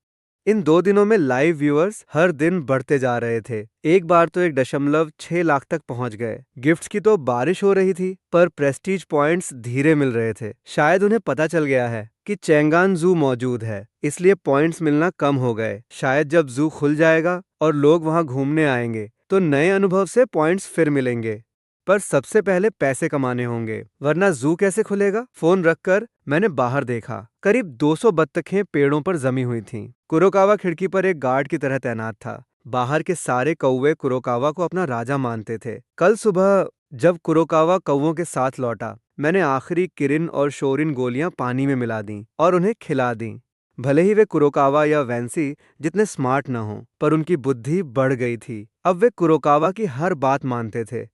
इन 2 दिनों में लाइव व्यूअर्स हर दिन बढ़ते जा रहे थे। एक बार तो 1.6 लाख तक पहुंच गए। गिफ्ट्स की तो बारिश हो रही थी, पर प्रेस्टीज पॉइंट्स धीरे मिल रहे थे। शायद उन्हें पता चल गया है कि चैंगान जू मौजूद है, इसलिए पॉइंट्स मिलना कम हो गए। शायद जब जू खुल जाएगा और लोग वहां घूमने आएंगे, तो नए अनुभव से पॉइंट्स फिर मिलेंगे। पर सबसे पहले पैसे कमाने होंगे, वरना जू कैसे खुलेगा? फोन रखकर मैंने बाहर देखा। करीब 200 बत्तखें पेड़ों पर जमी हुई थीं। कुरोकावा खिड़की पर एक गार्ड की तरह तैनात था। बाहर के सारे कौवे कुरोकावा को अपना राजा मानते थे। कल सुबह जब कुरोकावा कौवों के साथ लौटा, मैंने आखिरी किरिन और शोरिन गोलियां पानी में मिला दी और उन्हें खिला दी। भले ही वे कुरोकावा या वैंसी जितने स्मार्ट न हों, पर उनकी बुद्धि बढ़ गई थी। अब वे कुरोकावा की हर बात मानते थे।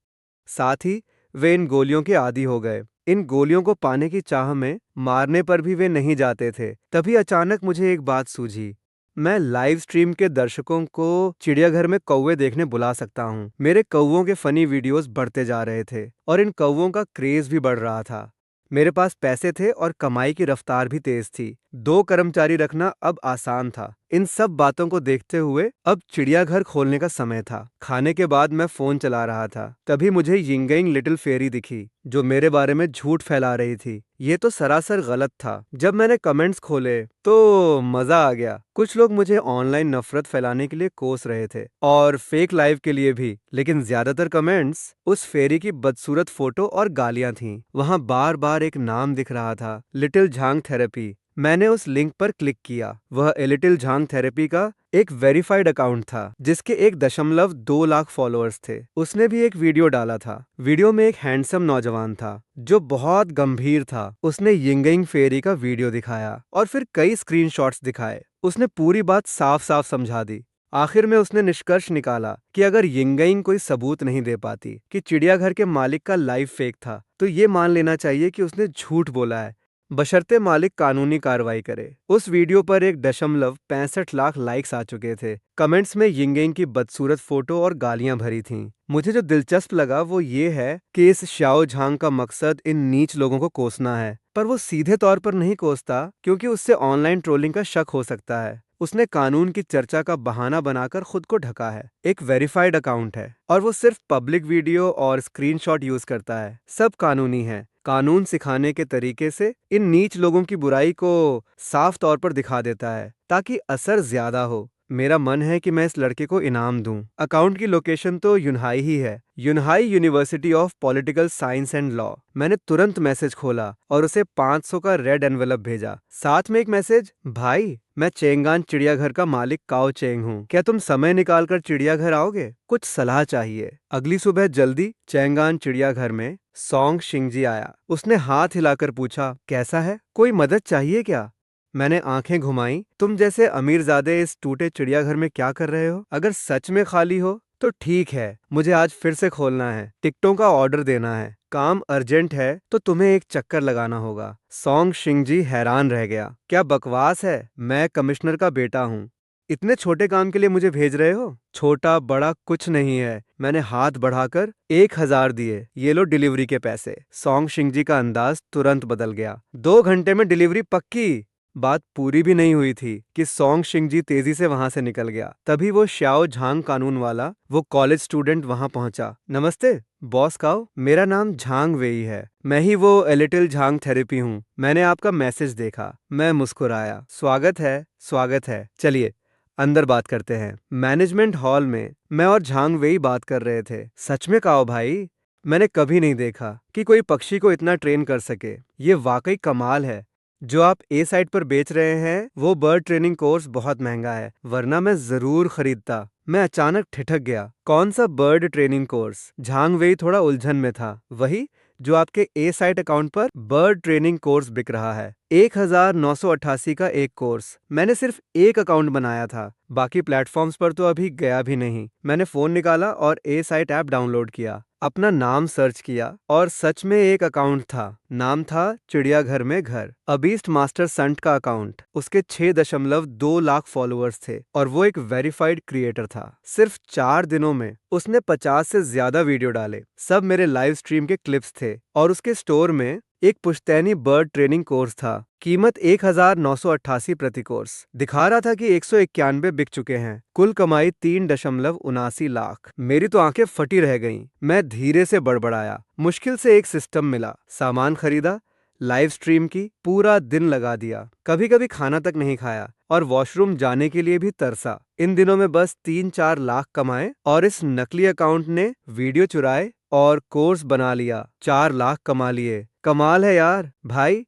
साथ ही वे इन गोलियों के आदी हो गए। इन गोलियों को पाने की चाह में मारने पर भी वे नहीं जाते थे। तभी अचानक मुझे एक बात सूझी। मैं लाइव स्ट्रीम के दर्शकों को चिड़ियाघर में कौवे देखने बुला सकता हूँ। मेरे कौवों के फनी वीडियोस बढ़ते जा रहे थे और इन कौवों का क्रेज भी बढ़ रहा था। मेरे पास पैसे थे और कमाई की रफ्तार भी तेज थी। 2 कर्मचारी रखना अब आसान था। इन सब बातों को देखते हुए अब चिड़ियाघर खोलने का समय था। खाने के बाद मैं फोन चला रहा था, तभी मुझे यिंगयिंग लिटिल फेरी दिखी, जो मेरे बारे में झूठ फैला रही थी। ये तो सरासर गलत था। जब मैंने कमेंट्स खोले तो मजा आ गया। कुछ लोग मुझे ऑनलाइन नफरत फैलाने के लिए कोस रहे थे और फेक लाइव के लिए भी, लेकिन ज्यादातर कमेंट्स उस फेरी की बदसूरत फोटो और गालियां थीं। वहां बार बार एक नाम दिख रहा था, लिटिल झांग थेरेपी। मैंने उस लिंक पर क्लिक किया। वह लिटिल झांग थेरेपी का एक वेरीफाइड अकाउंट था, जिसके 1.2 लाख फॉलोअर्स थे। उसने भी एक वीडियो डाला था। वीडियो में एक हैंडसम नौजवान था जो बहुत गंभीर था। उसने यिंगयिंग फेरी का वीडियो दिखाया और फिर कई स्क्रीनशॉट्स दिखाए। उसने पूरी बात साफ साफ समझा दी। आखिर में उसने निष्कर्ष निकाला कि अगर यिंगयिंग कोई सबूत नहीं दे पाती कि चिड़ियाघर के मालिक का लाइव फेक था, तो ये मान लेना चाहिए कि उसने झूठ बोला है, बशर्ते मालिक कानूनी कार्रवाई करे। उस वीडियो पर 1.65 लाख लाइक्स आ चुके थे। कमेंट्स में यिंगयिंग की बदसूरत फोटो और गालियां भरी थीं। मुझे जो दिलचस्प लगा वो ये है कि इस शाओ झांग का मकसद इन नीच लोगों को कोसना है, पर वो सीधे तौर पर नहीं कोसता, क्योंकि उससे ऑनलाइन ट्रोलिंग का शक हो सकता है। उसने कानून की चर्चा का बहाना बनाकर खुद को ढका है। एक वेरीफाइड अकाउंट है और वो सिर्फ पब्लिक वीडियो और स्क्रीनशॉट यूज करता है। सब कानूनी है। कानून सिखाने के तरीके से इन नीच लोगों की बुराई को साफ तौर पर दिखा देता है, ताकि असर ज्यादा हो। मेरा मन है कि मैं इस लड़के को इनाम दूं। अकाउंट की लोकेशन तो यूनहाई ही है, Yunhai University of Political Science and Law. मैंने तुरंत मैसेज खोला और उसे 500 का रेड एनवेलप भेजा। साथ में एक मैसेज, भाई मैं चेंगान चिड़ियाघर का मालिक काओ चेंग हूँ, क्या तुम समय निकालकर चिड़ियाघर आओगे? कुछ सलाह चाहिए। अगली सुबह जल्दी चेंगान चिड़ियाघर में सॉन्ग शिंगजी आया। उसने हाथ हिलाकर पूछा, कैसा है? कोई मदद चाहिए क्या? मैंने आंखें घुमाई। तुम जैसे अमीरजादे इस टूटे चिड़ियाघर में क्या कर रहे हो? अगर सच में खाली हो तो ठीक है, मुझे आज फिर से खोलना है। टिकटों का ऑर्डर देना है। काम अर्जेंट है तो तुम्हें एक चक्कर लगाना होगा। सॉन्ग शिंगजी हैरान रह गया। क्या बकवास है? मैं कमिश्नर का बेटा हूँ। इतने छोटे काम के लिए मुझे भेज रहे हो? छोटा बड़ा कुछ नहीं है। मैंने हाथ बढ़ाकर 1000 दिए। ये लो डिलीवरी के पैसे। सॉन्ग शिंगजी का अंदाज तुरंत बदल गया। 2 घंटे में डिलीवरी पक्की। बात पूरी भी नहीं हुई थी कि सॉन्ग शिंगजी तेजी से वहां से निकल गया। तभी वो शाओ झांग कानून वाला, वो कॉलेज स्टूडेंट वहां पहुंचा। नमस्ते बॉस काओ, मेरा नाम झांग वेई है। मैं ही वो लिटिल झांग थेरेपी हूँ। मैंने आपका मैसेज देखा। मैं मुस्कुराया। स्वागत है, स्वागत है। चलिए अंदर बात करते हैं। मैनेजमेंट हॉल में मैं और झांग वेई बात कर रहे थे। सच में काओ भाई, मैंने कभी नहीं देखा कि कोई पक्षी को इतना ट्रेन कर सके। ये वाकई कमाल है। जो आप ए साइट पर बेच रहे हैं वो बर्ड ट्रेनिंग कोर्स बहुत महंगा है, वरना मैं जरूर खरीदता। मैं अचानक ठिठक गया। कौन सा बर्ड ट्रेनिंग कोर्स? झांग वेई थोड़ा उलझन में था। वही जो आपके ए साइट अकाउंट पर बर्ड ट्रेनिंग कोर्स बिक रहा है। 1988 का एक कोर्स। मैंने सिर्फ एक अकाउंट बनाया था, बाकी प्लेटफॉर्म्स पर तो अभी गया भी नहीं। मैंने फोन निकाला और ए साइट ऐप डाउनलोड किया। अपना नाम सर्च किया और सच में एक अकाउंट था। नाम था चिड़ियाघर में घर। अबीस्ट मास्टर संट का अकाउंट। उसके 6.2 लाख फॉलोअर्स थे और वो एक वेरीफाइड क्रिएटर था। सिर्फ 4 दिनों में उसने 50 से ज्यादा वीडियो डाले। सब मेरे लाइव स्ट्रीम के क्लिप्स थे और उसके स्टोर में एक पुश्तैनी बर्ड ट्रेनिंग कोर्स था। कीमत 1988 प्रति कोर्स। दिखा रहा था कि 191 बिक चुके हैं। कुल कमाई 3.79 लाख। मेरी तो आंखें फटी रह गईं। मैं धीरे से बड़बड़ाया। मुश्किल से एक सिस्टम मिला, सामान खरीदा, लाइव स्ट्रीम की, पूरा दिन लगा दिया। कभी कभी खाना तक नहीं खाया और वॉशरूम जाने के लिए भी तरसा। इन दिनों में बस 3-4 लाख कमाए और इस नकली अकाउंट ने वीडियो चुराए और कोर्स बना लिया। 4 लाख कमा लिए। कमाल है यार। भाई,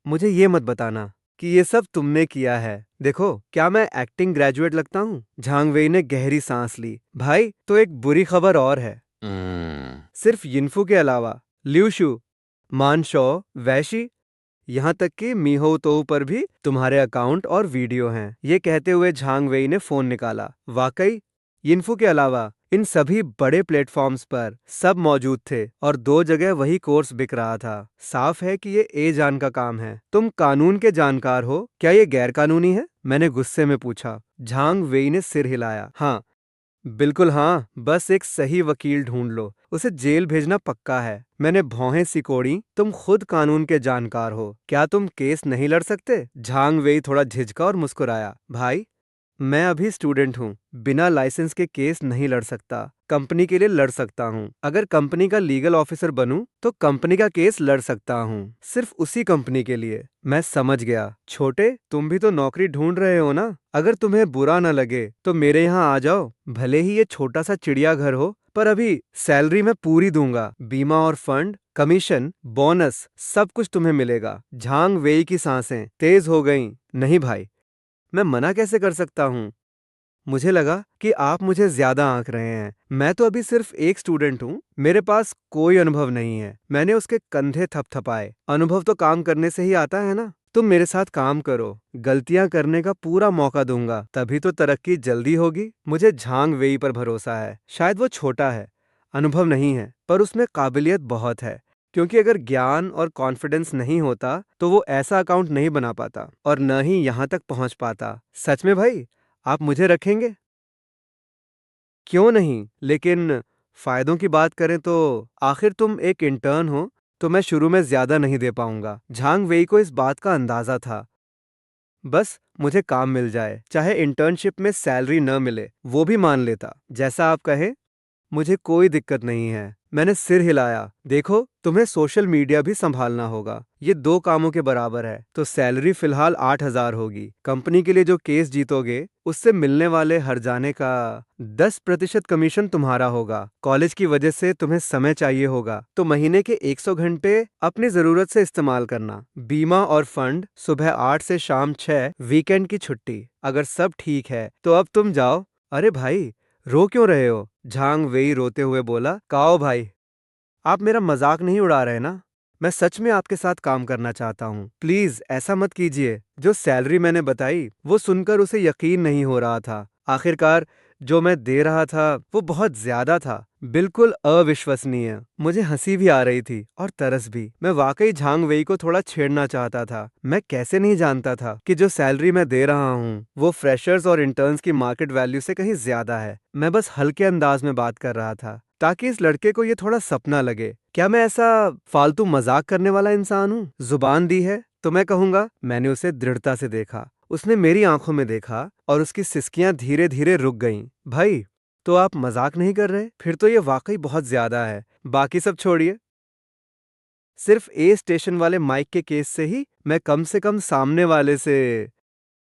मुझे ये मत बताना कि ये सब तुमने किया है। देखो, क्या मैं एक्टिंग ग्रेजुएट लगता हूँ? झांग वेई ने गहरी सांस ली। भाई, तो एक बुरी खबर और है। सिर्फ यिनफू के अलावा ल्यूशु, मानशो, वैशी, यहाँ तक कि मीहो तो पर भी तुम्हारे अकाउंट और वीडियो हैं। ये कहते हुए झांग वेई ने फोन निकाला। वाकई, यिनफू के अलावा इन सभी बड़े प्लेटफॉर्म्स पर सब मौजूद थे और 2 जगह वही कोर्स बिक रहा था। साफ है कि ये ए जान का काम है। तुम कानून के जानकार हो, क्या ये गैर कानूनी है? मैंने गुस्से में पूछा। झांग वेई ने सिर हिलाया। हाँ, बिल्कुल हाँ, बस एक सही वकील ढूंढ लो। उसे जेल भेजना पक्का है। मैंने भौहें सिकोड़ी। तुम खुद कानून के जानकार हो, क्या तुम केस नहीं लड़ सकते? झांग वेई थोड़ा झिझका और मुस्कुराया। भाई, मैं अभी स्टूडेंट हूँ, बिना लाइसेंस के केस नहीं लड़ सकता। कंपनी के लिए लड़ सकता हूँ। अगर कंपनी का लीगल ऑफिसर बनूं तो कंपनी का केस लड़ सकता हूँ, सिर्फ उसी कंपनी के लिए। मैं समझ गया। छोटे, तुम भी तो नौकरी ढूंढ रहे हो ना? अगर तुम्हें बुरा न लगे तो मेरे यहाँ आ जाओ। भले ही ये छोटा सा चिड़ियाघर हो, पर अभी सैलरी मैं पूरी दूंगा। बीमा और फंड, कमीशन, बोनस, सब कुछ तुम्हें मिलेगा। झांग वेई की सांसें तेज हो गईं। नहीं भाई, मैं मना कैसे कर सकता हूँ? मुझे लगा कि आप मुझे ज्यादा आंक रहे हैं। मैं तो अभी सिर्फ एक स्टूडेंट हूँ, मेरे पास कोई अनुभव नहीं है। मैंने उसके कंधे थपथपाए। अनुभव तो काम करने से ही आता है ना? तुम मेरे साथ काम करो, गलतियां करने का पूरा मौका दूंगा, तभी तो तरक्की जल्दी होगी। मुझे झांग वेई पर भरोसा है। शायद वो छोटा है, अनुभव नहीं है, पर उसमें काबिलियत बहुत है। क्योंकि अगर ज्ञान और कॉन्फिडेंस नहीं होता तो वो ऐसा अकाउंट नहीं बना पाता और न ही यहाँ तक पहुंच पाता। सच में भाई, आप मुझे रखेंगे? क्यों नहीं, लेकिन फायदों की बात करें तो आखिर तुम एक इंटर्न हो, तो मैं शुरू में ज्यादा नहीं दे पाऊंगा। झांग वेई को इस बात का अंदाजा था। बस मुझे काम मिल जाए, चाहे इंटर्नशिप में सैलरी न मिले, वो भी मान लेता। जैसा आप कहें, मुझे कोई दिक्कत नहीं है। मैंने सिर हिलाया। देखो, तुम्हें सोशल मीडिया भी संभालना होगा। ये 2 कामों के बराबर है। तो सैलरी फिलहाल 8,000 होगी। कंपनी के लिए जो केस जीतोगे, उससे मिलने वाले हर्जाने का 10% कमीशन तुम्हारा होगा। कॉलेज की वजह से तुम्हें समय चाहिए होगा, तो महीने के 100 घंटे अपनी जरूरत से इस्तेमाल करना। बीमा और फंड, सुबह 8 से शाम 6, वीकेंड की छुट्टी। अगर सब ठीक है तो अब तुम जाओ। अरे भाई, रो क्यों रहे हो? झांग वेई रोते हुए बोला। काओ भाई, आप मेरा मजाक नहीं उड़ा रहे ना? मैं सच में आपके साथ काम करना चाहता हूँ। प्लीज ऐसा मत कीजिए। जो सैलरी मैंने बताई, वो सुनकर उसे यकीन नहीं हो रहा था। आखिरकार जो मैं दे रहा था वो बहुत ज्यादा था, बिल्कुल अविश्वसनीय। मुझे हंसी भी आ रही थी और तरस भी। मैं वाकई झांग वेई को थोड़ा छेड़ना चाहता था। मैं कैसे नहीं जानता था कि जो सैलरी मैं दे रहा हूँ वो फ्रेशर्स और इंटर्न्स की मार्केट वैल्यू से कहीं ज्यादा है। मैं बस हल्के अंदाज में बात कर रहा था ताकि इस लड़के को ये थोड़ा सपना लगे। क्या मैं ऐसा फालतू मजाक करने वाला इंसान हूँ? जुबान दी है तो मैं कहूंगा। मैंने उसे दृढ़ता से देखा। उसने मेरी आंखों में देखा और उसकी सिसकियां धीरे धीरे रुक गईं। भाई, तो आप मजाक नहीं कर रहे? फिर तो ये वाकई बहुत ज्यादा है। बाकी सब छोड़िए, सिर्फ ए स्टेशन वाले माइक के केस से ही मैं कम से कम सामने वाले से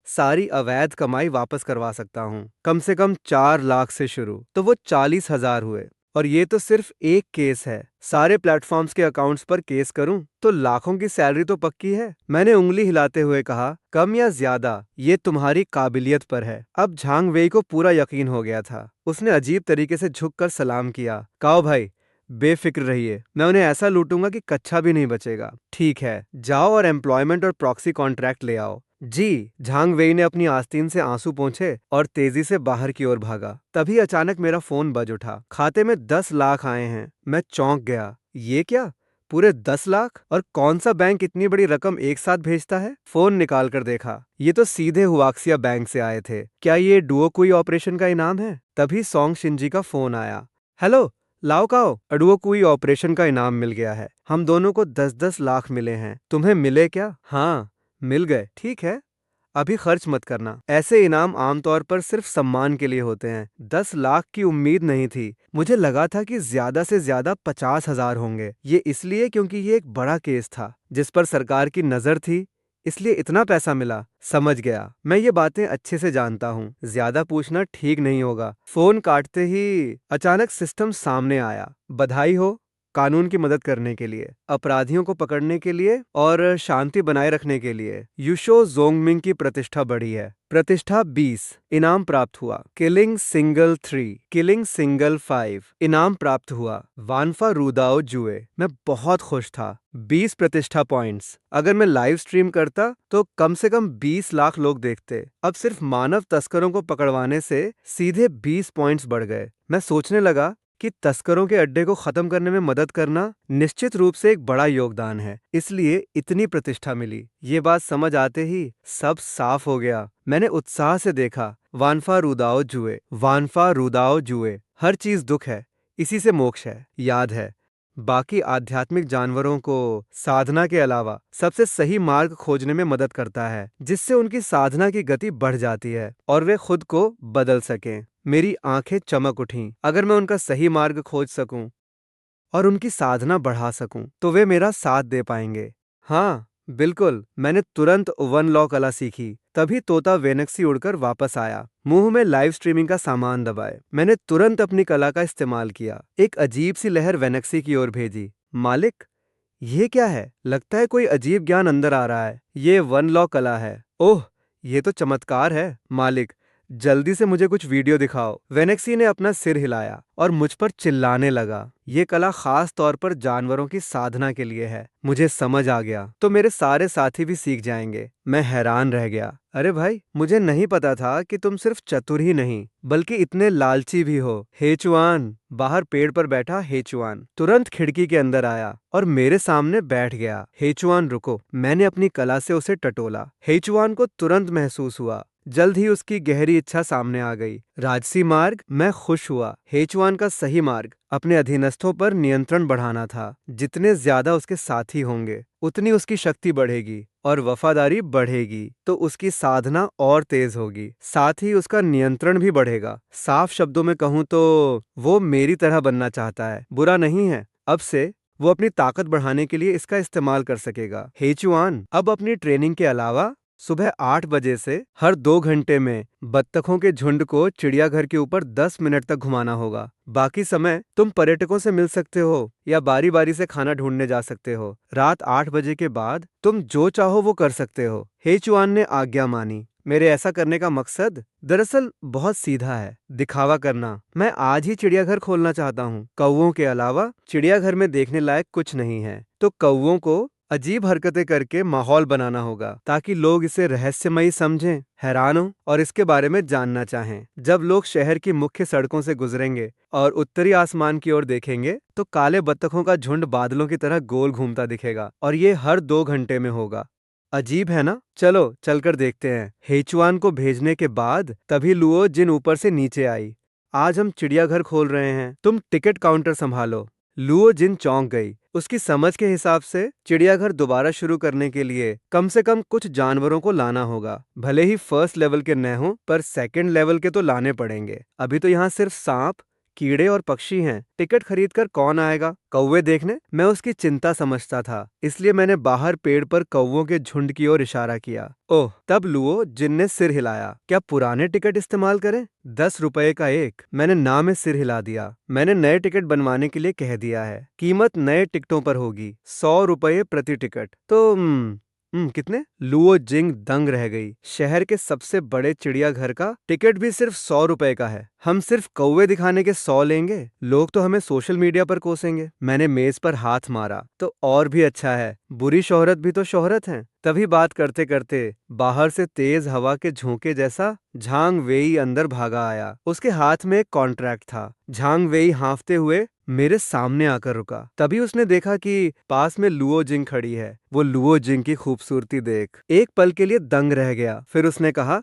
सारी अवैध कमाई वापस करवा सकता हूँ। कम से कम 4 लाख से शुरू, तो वो 40,000 हुए। और ये तो सिर्फ एक केस है। सारे प्लेटफॉर्म्स के अकाउंट्स पर केस करूं तो लाखों की सैलरी तो पक्की है। मैंने उंगली हिलाते हुए कहा, कम या ज्यादा ये तुम्हारी काबिलियत पर है। अब झांग वेई को पूरा यकीन हो गया था। उसने अजीब तरीके से झुककर सलाम किया। काओ भाई, बेफिक्र रहिए, मैं उन्हें ऐसा लूटूंगा कि कच्चा भी नहीं बचेगा। ठीक है, जाओ और एम्प्लॉयमेंट और प्रॉक्सी कॉन्ट्रैक्ट ले आओ। जी, झांग वेई ने अपनी आस्तीन से आंसू पोंछे और तेजी से बाहर की ओर भागा। तभी अचानक मेरा फोन बज उठा। खाते में 10 लाख आए हैं। मैं चौंक गया। ये क्या? पूरे 10 लाख? और कौन सा बैंक इतनी बड़ी रकम एक साथ भेजता है? फोन निकाल कर देखा। ये तो सीधे हुआक्सिया बैंक से आए थे। क्या ये डुओकुई ऑपरेशन का इनाम है? तभी सॉन्ग शिंजी का फोन आया। हेलो, लाओ काओ, डुओकुई ऑपरेशन का इनाम मिल गया है। हम दोनों को 10-10 लाख मिले हैं। तुम्हें मिले क्या? हाँ, मिल गए। ठीक है, अभी खर्च मत करना। ऐसे इनाम आमतौर पर सिर्फ सम्मान के लिए होते हैं। 10 लाख की उम्मीद नहीं थी। मुझे लगा था कि ज्यादा से ज्यादा 50,000 होंगे। ये इसलिए क्योंकि ये एक बड़ा केस था जिस पर सरकार की नजर थी, इसलिए इतना पैसा मिला। समझ गया। मैं ये बातें अच्छे से जानता हूँ। ज्यादा पूछना ठीक नहीं होगा। फोन काटते ही अचानक सिस्टम सामने आया। बधाई हो, कानून की मदद करने के लिए, अपराधियों को पकड़ने के लिए और शांति बनाए रखने के लिए यूशो जोंगमिंग की प्रतिष्ठा बढ़ी है। प्रतिष्ठा 20, इनाम प्राप्त हुआ। किलिंग सिंगल 3, किलिंग सिंगल 5, इनाम प्राप्त हुआ। वानफा रूदाओ जुए। मैं बहुत खुश था। 20 प्रतिष्ठा पॉइंट्स। अगर मैं लाइव स्ट्रीम करता तो कम से कम 20 लाख लोग देखते। अब सिर्फ मानव तस्करों को पकड़वाने से सीधे 20 पॉइंट्स बढ़ गए। मैं सोचने लगा कि तस्करों के अड्डे को खत्म करने में मदद करना निश्चित रूप से एक बड़ा योगदान है, इसलिए इतनी प्रतिष्ठा मिली। ये बात समझ आते ही सब साफ हो गया। मैंने उत्साह से देखा। वानफा रूदाओ जुए, वानफा रूदाओ जुए। हर चीज दुख है, इसी से मोक्ष है। याद है, बाकी आध्यात्मिक जानवरों को साधना के अलावा सबसे सही मार्ग खोजने में मदद करता है, जिससे उनकी साधना की गति बढ़ जाती है और वे खुद को बदल सकें। मेरी आंखें चमक उठीं। अगर मैं उनका सही मार्ग खोज सकूं और उनकी साधना बढ़ा सकूं, तो वे मेरा साथ दे पाएंगे। हाँ, बिल्कुल। मैंने तुरंत वन लॉ कला सीखी। तभी तोता वेनक्सी उड़कर वापस आया, मुंह में लाइव स्ट्रीमिंग का सामान दबाए। मैंने तुरंत अपनी कला का इस्तेमाल किया। एक अजीब सी लहर वेनक्सी की ओर भेजी। मालिक, ये क्या है? लगता है कोई अजीब ज्ञान अंदर आ रहा है। ये वन लॉ कला है। ओह, ये तो चमत्कार है। मालिक, जल्दी से मुझे कुछ वीडियो दिखाओ। वेनेक्सी ने अपना सिर हिलाया और मुझ पर चिल्लाने लगा। ये कला खास तौर पर जानवरों की साधना के लिए है। मुझे समझ आ गया, तो मेरे सारे साथी भी सीख जाएंगे। मैं हैरान रह गया। अरे भाई, मुझे नहीं पता था कि तुम सिर्फ चतुर ही नहीं बल्कि इतने लालची भी हो। हेचुआन, बाहर पेड़ पर बैठा हेचुआन तुरंत खिड़की के अंदर आया और मेरे सामने बैठ गया। हेचुआन रुको, मैंने अपनी कला से उसे टटोला। हेचुआन को तुरंत महसूस हुआ। जल्द ही उसकी गहरी इच्छा सामने आ गई। राजसी मार्ग। मैं खुश हुआ। हेचुआन का सही मार्ग अपने अधीनस्थों पर नियंत्रण बढ़ाना था। जितने ज्यादा उसके साथी होंगे, उतनी उसकी शक्ति बढ़ेगी और वफादारी बढ़ेगी, तो उसकी साधना और तेज होगी। साथ ही उसका नियंत्रण भी बढ़ेगा। साफ शब्दों में कहूँ तो वो मेरी तरह बनना चाहता है। बुरा नहीं है। अब से वो अपनी ताकत बढ़ाने के लिए इसका इस्तेमाल कर सकेगा। हेचुआन, अब अपनी ट्रेनिंग के अलावा सुबह 8 बजे से हर 2 घंटे में बत्तखों के झुंड को चिड़ियाघर के ऊपर 10 मिनट तक घुमाना होगा। बाकी समय तुम पर्यटकों से मिल सकते हो या बारी बारी से खाना ढूंढने जा सकते हो। रात 8 बजे के बाद तुम जो चाहो वो कर सकते हो। हेचुआन ने आज्ञा मानी। मेरे ऐसा करने का मकसद दरअसल बहुत सीधा है, दिखावा करना। मैं आज ही चिड़ियाघर खोलना चाहता हूँ। कौवों के अलावा चिड़ियाघर में देखने लायक कुछ नहीं है, तो कौवों को अजीब हरकतें करके माहौल बनाना होगा ताकि लोग इसे रहस्यमयी समझें, हैरान हों और इसके बारे में जानना चाहें। जब लोग शहर की मुख्य सड़कों से गुजरेंगे और उत्तरी आसमान की ओर देखेंगे, तो काले बत्तखों का झुंड बादलों की तरह गोल घूमता दिखेगा और ये हर 2 घंटे में होगा। अजीब है ना? चलो चलकर देखते हैं। हेचुआन को भेजने के बाद तभी लुओ जिन ऊपर से नीचे आई। आज हम चिड़ियाघर खोल रहे हैं, तुम टिकट काउंटर संभालो। लुओ जिन चौंक गई। उसकी समझ के हिसाब से चिड़ियाघर दोबारा शुरू करने के लिए कम से कम कुछ जानवरों को लाना होगा। भले ही फर्स्ट लेवल के न हो, पर सेकंड लेवल के तो लाने पड़ेंगे। अभी तो यहाँ सिर्फ सांप, कीड़े और पक्षी हैं। टिकट खरीद कर कौन आएगा कौवे देखने? मैं उसकी चिंता समझता था, इसलिए मैंने बाहर पेड़ पर कौवों के झुंड की ओर इशारा किया। ओह, तब लुओ जिन ने सिर हिलाया। क्या पुराने टिकट इस्तेमाल करें? 10 रुपए का एक। मैंने ना में सिर हिला दिया। मैंने नए टिकट बनवाने के लिए कह दिया है। कीमत नए टिकटों पर होगी, 100 रुपए प्रति टिकट। तो कितने? लुओ जिंग दंग रह गई। शहर के सबसे बड़े चिड़ियाघर का टिकट भी सिर्फ 100 रुपए का है। हम सिर्फ कौवे दिखाने के 100 लेंगे, लोग तो हमें सोशल मीडिया पर कोसेंगे। मैंने मेज पर हाथ मारा। तो और भी अच्छा है, बुरी शोहरत भी तो शोहरत है। तभी बात करते करते बाहर से तेज हवा के झोंके जैसा झांग वेई अंदर भागा आया। उसके हाथ में एक कॉन्ट्रैक्ट था। झांग वेई हांफते हुए मेरे सामने आकर रुका। तभी उसने देखा कि पास में लुओ जिंग खड़ी है। वो लुओ जिंग की खूबसूरती देख एक पल के लिए दंग रह गया। फिर उसने कहा,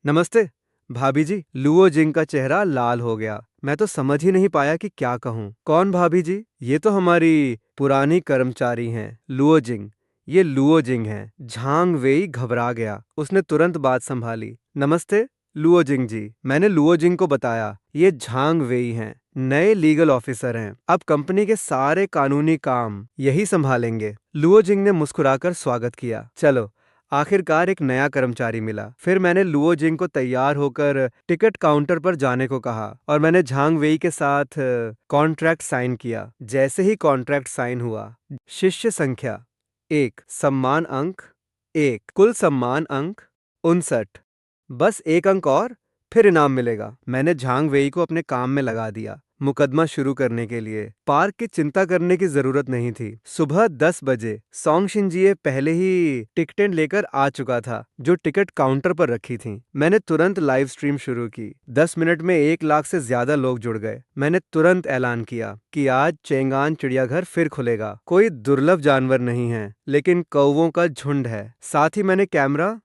नमस्ते भाभी जी। लुओ जिंग का चेहरा लाल हो गया। मैं तो समझ ही नहीं पाया कि क्या कहूँ। कौन भाभी जी? ये तो हमारी पुरानी कर्मचारी हैं, लुओ जिंग। ये लुओ जिंग हैं। झांग वेई घबरा गया। उसने तुरंत बात संभाली। नमस्ते लुओ जिंग जी। मैंने लुओ जिंग को बताया, ये झांग वेई हैं, नए लीगल ऑफिसर हैं। अब कंपनी के सारे कानूनी काम यही संभालेंगे। लुओ जिंग ने मुस्कुराकर स्वागत किया। चलो, आखिरकार एक नया कर्मचारी मिला। फिर मैंने लुओ जिंग को तैयार होकर टिकट काउंटर पर जाने को कहा और मैंने झांग वेई के साथ कॉन्ट्रैक्ट साइन किया। जैसे ही कॉन्ट्रैक्ट साइन हुआ, शिष्य संख्या 1, सम्मान अंक 1, कुल सम्मान अंक 59, बस एक अंक और फिर इनाम मिलेगा। मैंने झांग वेई को अपने काम में लगा दिया मुकदमा शुरू करने के लिए। पार्क की चिंता करने की जरूरत नहीं थी। सुबह 10 बजे सोंग शिनजिए पहले ही टिकटें लेकर आ चुका था, जो टिकट काउंटर पर रखी थी। मैंने तुरंत लाइव स्ट्रीम शुरू की। 10 मिनट में 1 लाख से ज्यादा लोग जुड़ गए। मैंने तुरंत ऐलान किया कि आज चेंगान चिड़ियाघर फिर खुलेगा। कोई दुर्लभ जानवर नहीं है, लेकिन कौवों का झुंड है। साथ ही मैंने कैमरा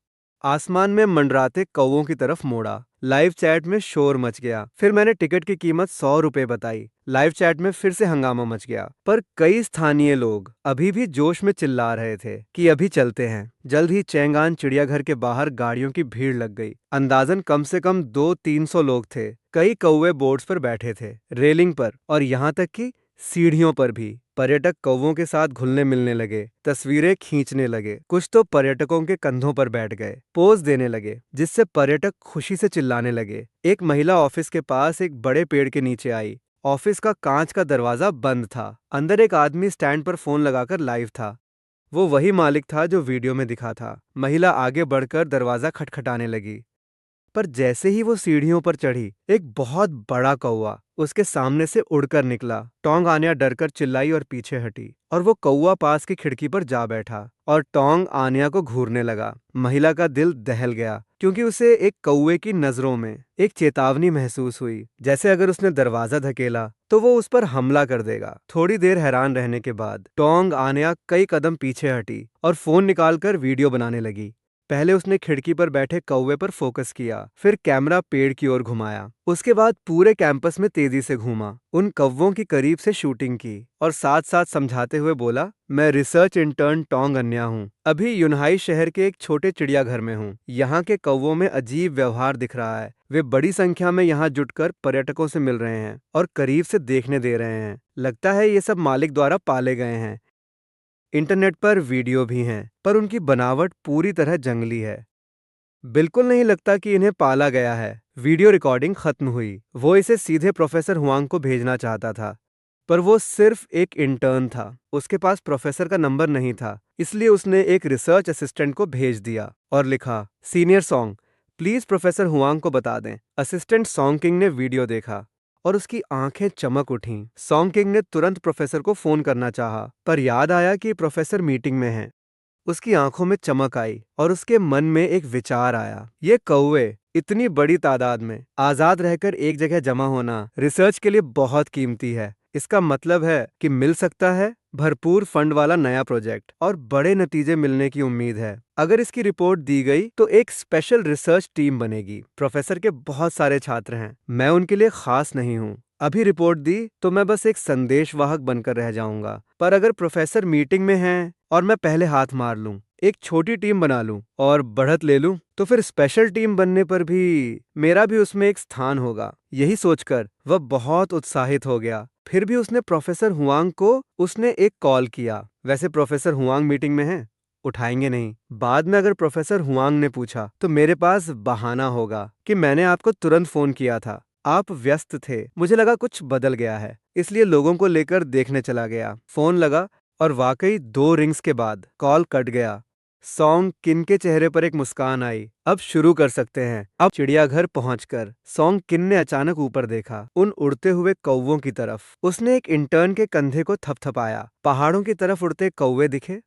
आसमान में मंडराते कौवों की तरफ मोड़ा। लाइव चैट में शोर मच गया। फिर मैंने टिकट की कीमत 100 रुपए बताई। लाइव चैट में फिर से हंगामा मच गया, पर कई स्थानीय लोग अभी भी जोश में चिल्ला रहे थे कि अभी चलते हैं। जल्द ही चेंगान चिड़ियाघर के बाहर गाड़ियों की भीड़ लग गई। अंदाजन कम से कम 200-300 लोग थे। कई कौवे बोर्ड्स पर बैठे थे, रेलिंग पर और यहाँ तक कि सीढ़ियों पर भी। पर्यटक कौवों के साथ घुलने मिलने लगे, तस्वीरें खींचने लगे। कुछ तो पर्यटकों के कंधों पर बैठ गए, पोज देने लगे, जिससे पर्यटक खुशी से चिल्लाने लगे। एक महिला ऑफिस के पास एक बड़े पेड़ के नीचे आई। ऑफिस का कांच का दरवाजा बंद था। अंदर एक आदमी स्टैंड पर फोन लगाकर लाइव था। वो वही मालिक था जो वीडियो में दिखा था। महिला आगे बढ़कर दरवाजा खटखटाने लगी, पर जैसे ही वो सीढ़ियों पर चढ़ी, एक बहुत बड़ा कौवा उसके सामने से उड़कर निकला। टोंग आन्या डरकर चिल्लाई और पीछे हटी, और वो कौवा पास की खिड़की पर जा बैठा और टोंग आन्या को घूरने लगा। महिला का दिल दहल गया, क्योंकि उसे एक कौवे की नजरों में एक चेतावनी महसूस हुई, जैसे अगर उसने दरवाजा धकेला तो वो उस पर हमला कर देगा। थोड़ी देर हैरान रहने के बाद टोंग आन्या कई कदम पीछे हटी और फोन निकालकर वीडियो बनाने लगी। पहले उसने खिड़की पर बैठे कौवे पर फोकस किया, फिर कैमरा पेड़ की ओर घुमाया। उसके बाद पूरे कैंपस में तेजी से घूमा, उन कौवों की करीब से शूटिंग की और साथ साथ समझाते हुए बोला, मैं रिसर्च इंटर्न टोंग अन्या हूँ। अभी यूनहाई शहर के एक छोटे चिड़ियाघर में हूँ। यहाँ के कौवों में अजीब व्यवहार दिख रहा है। वे बड़ी संख्या में यहाँ जुटकर पर्यटकों से मिल रहे हैं और करीब से देखने दे रहे हैं। लगता है ये सब मालिक द्वारा पाले गए हैं। इंटरनेट पर वीडियो भी हैं, पर उनकी बनावट पूरी तरह जंगली है। बिल्कुल नहीं लगता कि इन्हें पाला गया है। वीडियो रिकॉर्डिंग खत्म हुई। वो इसे सीधे प्रोफेसर हुआंग को भेजना चाहता था, पर वो सिर्फ एक इंटर्न था। उसके पास प्रोफेसर का नंबर नहीं था, इसलिए उसने एक रिसर्च असिस्टेंट को भेज दिया और लिखा, senior song, please professor Huang को बता दें। असिस्टेंट सॉन्ग किंग ने वीडियो देखा और उसकी आंखें चमक उठीं। सॉन्ग किंग ने तुरंत प्रोफेसर को फोन करना चाहा, पर याद आया कि प्रोफेसर मीटिंग में हैं। उसकी आंखों में चमक आई और उसके मन में एक विचार आया। ये कौवे इतनी बड़ी तादाद में आजाद रहकर एक जगह जमा होना रिसर्च के लिए बहुत कीमती है। इसका मतलब है कि मिल सकता है भरपूर फंड वाला नया प्रोजेक्ट और बड़े नतीजे मिलने की उम्मीद है। अगर इसकी रिपोर्ट दी गई तो एक स्पेशल रिसर्च टीम बनेगी। प्रोफेसर के बहुत सारे छात्र हैं, मैं उनके लिए खास नहीं हूँ। अभी रिपोर्ट दी तो मैं बस एक संदेशवाहक बनकर रह जाऊंगा। पर अगर प्रोफेसर मीटिंग में हैं और मैं पहले हाथ मार लूं, एक छोटी टीम बना लूं और बढ़त ले लूं, तो फिर स्पेशल टीम बनने पर भी मेरा भी उसमें एक स्थान होगा। यही सोचकर वह बहुत उत्साहित हो गया। फिर भी उसने प्रोफेसर हुआंग को उसने एक कॉल किया। वैसे प्रोफेसर हुआंग मीटिंग में हैं, उठाएंगे नहीं। बाद में अगर प्रोफेसर हुआंग ने पूछा तो मेरे पास बहाना होगा कि मैंने आपको तुरंत फोन किया था, आप व्यस्त थे, मुझे लगा कुछ बदल गया है, इसलिए लोगों को लेकर देखने चला गया। फोन लगा और वाकई 2 रिंग्स के बाद कॉल कट गया। सॉन्ग किन के चेहरे पर एक मुस्कान आई। अब शुरू कर सकते हैं। अब चिड़ियाघर पहुंचकर सॉन्ग किन ने अचानक ऊपर देखा, उन उड़ते हुए कौवों की तरफ। उसने एक इंटर्न के कंधे को थपथपाया। पहाड़ों की तरफ उड़ते कौवे दिखे।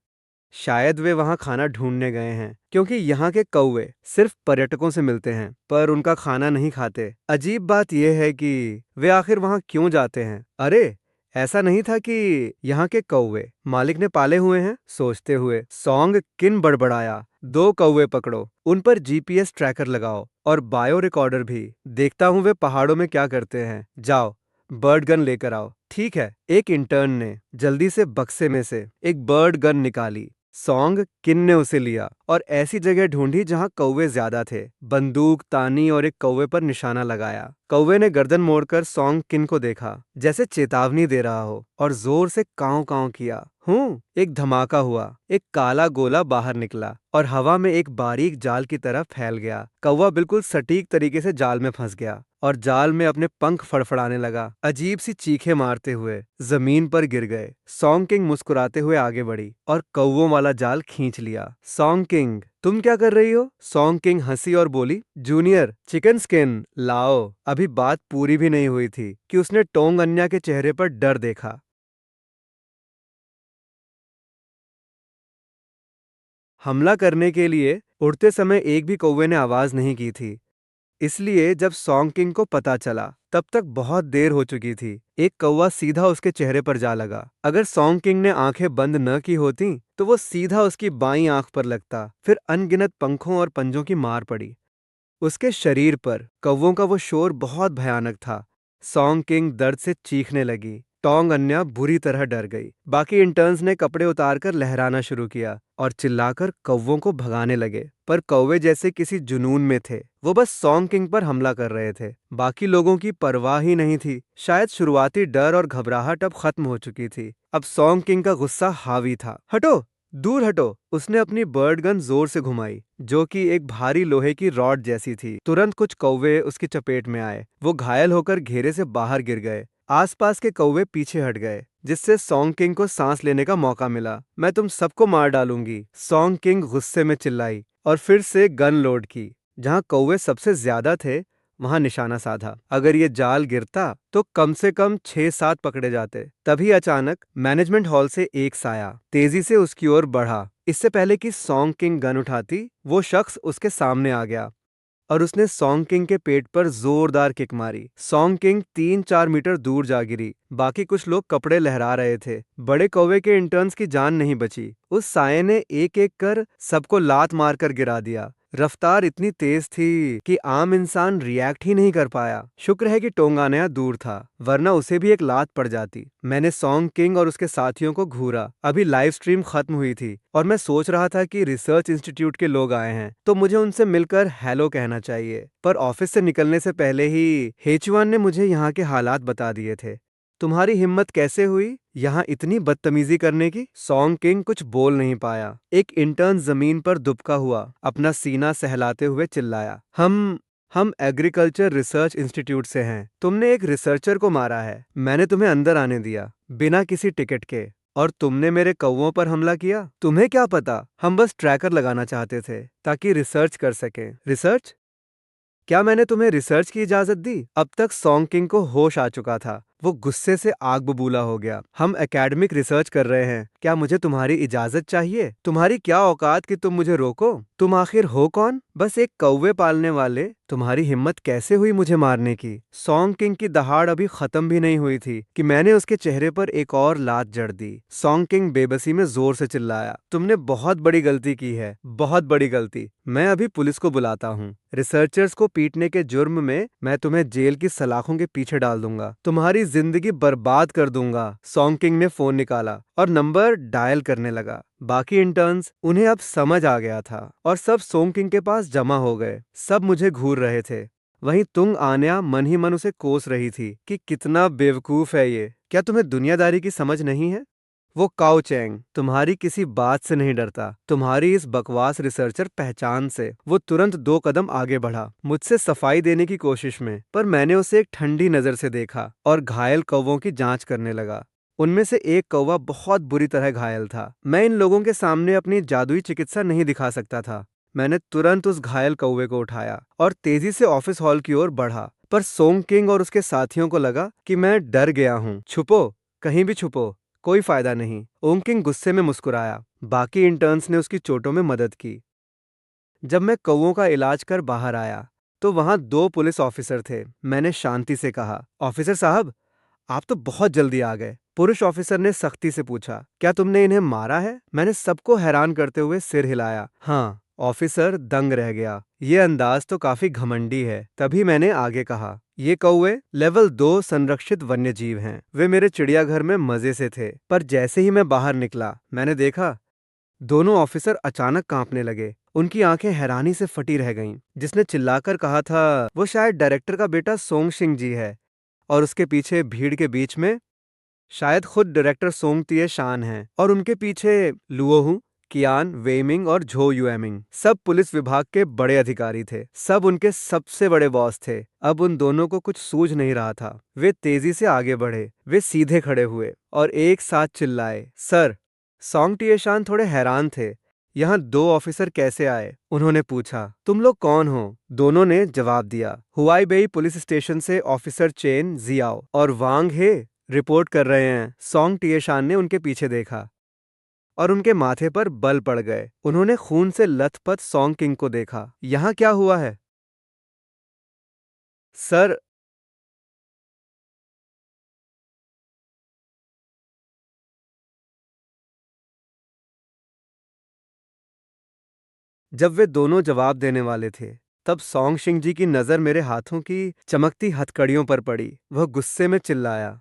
शायद वे वहां खाना ढूंढने गए हैं, क्योंकि यहाँ के कौवे सिर्फ पर्यटकों से मिलते हैं पर उनका खाना नहीं खाते। अजीब बात यह है कि वे आखिर वहां क्यों जाते हैं। अरे, ऐसा नहीं था कि यहाँ के कौवे मालिक ने पाले हुए हैं। सोचते हुए सॉन्ग किन बड़बड़ाया, 2 कौवे पकड़ो, उन पर जीपीएस ट्रैकर लगाओ और बायो रिकॉर्डर भी। देखता हूँ वे पहाड़ों में क्या करते हैं। जाओ, बर्ड गन लेकर आओ। ठीक है। एक इंटर्न ने जल्दी से बक्से में से एक बर्ड गन निकाली। सॉन्ग किन ने उसे लिया और ऐसी जगह ढूंढी जहां कौवे ज्यादा थे। बंदूक तानी और एक कौवे पर निशाना लगाया। कौवे ने गर्दन मोड़कर सॉन्ग किन को देखा, जैसे चेतावनी दे रहा हो, और जोर से कांव कांव किया। एक धमाका हुआ। एक काला गोला बाहर निकला और हवा में एक बारीक जाल की तरह फैल गया। कौवा बिल्कुल सटीक तरीके से जाल में फंस गया और जाल में अपने पंख फड़फड़ाने लगा। अजीब सी चीखें मारते हुए जमीन पर गिर गए। सॉन्ग किंग मुस्कुराते हुए आगे बढ़ी और कौवों वाला जाल खींच लिया। सॉन्ग किंग, तुम क्या कर रही हो? सॉन्ग किंग हंसी और बोली, जूनियर, चिकन स्किन लाओ। अभी बात पूरी भी नहीं हुई थी कि उसने टोंग अन्या के चेहरे पर डर देखा। हमला करने के लिए उड़ते समय एक भी कौवे ने आवाज नहीं की थी। इसलिए जब सॉन्ग किंग को पता चला तब तक बहुत देर हो चुकी थी। एक कौवा सीधा उसके चेहरे पर जा लगा। अगर सॉन्ग किंग ने आंखें बंद न की होती तो वो सीधा उसकी बाईं आंख पर लगता। फिर अनगिनत पंखों और पंजों की मार पड़ी। उसके शरीर पर कौवों का वो शोर बहुत भयानक था। सॉन्ग किंग दर्द से चीखने लगी। टोंग अन्या बुरी तरह डर गई। बाकी इंटर्न्स ने कपड़े उतारकर लहराना शुरू किया और चिल्लाकर कौवों को भगाने लगे। पर कौवे जैसे किसी जुनून में थे। वो बस सॉन्ग किंग पर हमला कर रहे थे। बाकी लोगों की परवाह ही नहीं थी। शायद शुरुआती डर और घबराहट अब खत्म हो चुकी थी। अब सॉन्ग किंग का गुस्सा हावी था। हटो, दूर हटो। उसने अपनी बर्ड गन जोर से घुमाई, जो कि एक भारी लोहे की रॉड जैसी थी। तुरंत कुछ कौवे उसकी चपेट में आए। वो घायल होकर घेरे से बाहर गिर गए। आसपास के कौवे पीछे हट गए, जिससे सॉन्ग किंग को सांस लेने का मौका मिला। मैं तुम सबको मार डालूंगी, सॉन्ग किंग गुस्से में चिल्लाई और फिर से गन लोड की। जहां कौवे सबसे ज्यादा थे वहां निशाना साधा। अगर ये जाल गिरता तो कम से कम 6-7 पकड़े जाते। तभी अचानक मैनेजमेंट हॉल से एक साया तेजी से उसकी ओर बढ़ा। इससे पहले कि सॉन्ग किंग गन उठाती, वो शख्स उसके सामने आ गया और उसने सॉन्ग किंग के पेट पर जोरदार किक मारी। सॉन्ग किंग 3-4 मीटर दूर जा गिरी। बाकी कुछ लोग कपड़े लहरा रहे थे। बड़े कौवे के इंटर्न्स की जान नहीं बची। उस साये ने एक एक कर सबको लात मारकर गिरा दिया। रफ्तार इतनी तेज थी कि आम इंसान रिएक्ट ही नहीं कर पाया। शुक्र है कि टोंगानया दूर था, वरना उसे भी एक लात पड़ जाती। मैंने सॉन्ग किंग और उसके साथियों को घूरा। अभी लाइव स्ट्रीम खत्म हुई थी और मैं सोच रहा था कि रिसर्च इंस्टीट्यूट के लोग आए हैं तो मुझे उनसे मिलकर हेलो कहना चाहिए। पर ऑफिस से निकलने से पहले ही हेचुआन ने मुझे यहाँ के हालात बता दिए थे। तुम्हारी हिम्मत कैसे हुई यहाँ इतनी बदतमीजी करने की? सॉन्ग किंग कुछ बोल नहीं पाया। एक इंटर्न जमीन पर दुबका हुआ अपना सीना सहलाते हुए चिल्लाया, हम एग्रीकल्चर रिसर्च इंस्टीट्यूट से हैं। तुमने एक रिसर्चर को मारा है। मैंने तुम्हें अंदर आने दिया बिना किसी टिकट के, और तुमने मेरे कौवों पर हमला किया। तुम्हें क्या पता, हम बस ट्रैकर लगाना चाहते थे ताकि रिसर्च कर सकें। रिसर्च? क्या मैंने तुम्हें रिसर्च की इजाजत दी? अब तक सॉन्ग किंग को होश आ चुका था। वो गुस्से से आग बबूला हो गया। हम एकेडमिक रिसर्च कर रहे हैं। क्या मुझे तुम्हारी इजाजत चाहिए? तुम्हारी क्या औकात कि तुम मुझे रोको? तुम आखिर हो कौन? बस एक कौवे पालने वाले। तुम्हारी हिम्मत कैसे हुई मुझे मारने की? सॉन्ग किंग की दहाड़ अभी खत्म भी नहीं हुई थी कि मैंने उसके चेहरे पर एक और लात जड़ दी। सॉन्ग किंग बेबसी में जोर से चिल्लाया, तुमने बहुत बड़ी गलती की है, बहुत बड़ी गलती। मैं अभी पुलिस को बुलाता हूँ। रिसर्चर्स को पीटने के जुर्म में मैं तुम्हें जेल की सलाखों के पीछे डाल दूंगा। तुम्हारी जिंदगी बर्बाद कर दूंगा। सॉन्ग किंग ने फोन निकाला और नंबर डायल करने लगा। बाकी इंटर्न्स, उन्हें अब समझ आ गया था और सब सॉन्ग किंग के पास जमा हो गए। सब मुझे घूर रहे थे। वहीं तुंग आन्या मन ही मन उसे कोस रही थी कि कितना बेवकूफ है ये। क्या तुम्हें दुनियादारी की समझ नहीं है? वो काओ चैंग तुम्हारी किसी बात से नहीं डरता, तुम्हारी इस बकवास रिसर्चर पहचान से। वो तुरंत 2 कदम आगे बढ़ा मुझसे सफाई देने की कोशिश में, पर मैंने उसे एक ठंडी नजर से देखा और घायल कौवों की जांच करने लगा। उनमें से एक कौवा बहुत बुरी तरह घायल था। मैं इन लोगों के सामने अपनी जादुई चिकित्सा नहीं दिखा सकता था। मैंने तुरंत उस घायल कौवे को उठाया और तेजी से ऑफिस हॉल की ओर बढ़ा, पर सोंग किंग और उसके साथियों को लगा कि मैं डर गया हूँ। छुपो, कहीं भी छुपो, कोई फायदा नहीं। ओंग किंग गुस्से में मुस्कुराया। बाकी इंटर्न्स ने उसकी चोटों में मदद की। जब मैं कौवों का इलाज कर बाहर आया तो वहां 2 पुलिस ऑफिसर थे। मैंने शांति से कहा, ऑफिसर साहब, आप तो बहुत जल्दी आ गए। पुरुष ऑफिसर ने सख्ती से पूछा, क्या तुमने इन्हें मारा है? मैंने सबको हैरान करते हुए सिर हिलाया। हाँ। ऑफिसर दंग रह गया। ये अंदाज तो काफी घमंडी है। तभी मैंने आगे कहा, ये कौवे लेवल 2 संरक्षित वन्यजीव हैं। वे मेरे चिड़ियाघर में मजे से थे, पर जैसे ही मैं बाहर निकला मैंने देखा दोनों ऑफिसर अचानक कांपने लगे। उनकी आंखें हैरानी से फटी रह गईं। जिसने चिल्लाकर कहा था वो शायद डायरेक्टर का बेटा सोंग शिंग जी है, और उसके पीछे भीड़ के बीच में शायद खुद डायरेक्टर सोंग तिये शान हैं, और उनके पीछे लुओहू, कियान वेइमिंग और झो युएमिंग, सब पुलिस विभाग के बड़े अधिकारी थे। सब उनके सबसे बड़े बॉस थे। अब उन दोनों को कुछ सूझ नहीं रहा था। वे तेजी से आगे बढ़े। वे सीधे खड़े हुए और एक साथ चिल्लाए, सर। सोंग तिये थोड़े हैरान थे। यहाँ 2 ऑफिसर कैसे आए? उन्होंने पूछा। तुम लोग कौन हो? दोनों ने जवाब दिया, हुआईबेई पुलिस स्टेशन से ऑफिसर चेन जियाओ और वांग हे रिपोर्ट कर रहे हैं। सोंग तिये ने उनके पीछे देखा और उनके माथे पर बल पड़ गए। उन्होंने खून से लथपथ सोंग किंग को देखा। यहाँ क्या हुआ है? सर, जब वे दोनों जवाब देने वाले थे तब सोंग शिंग जी की नजर मेरे हाथों की चमकती हथकड़ियों पर पड़ी। वह गुस्से में चिल्लाया,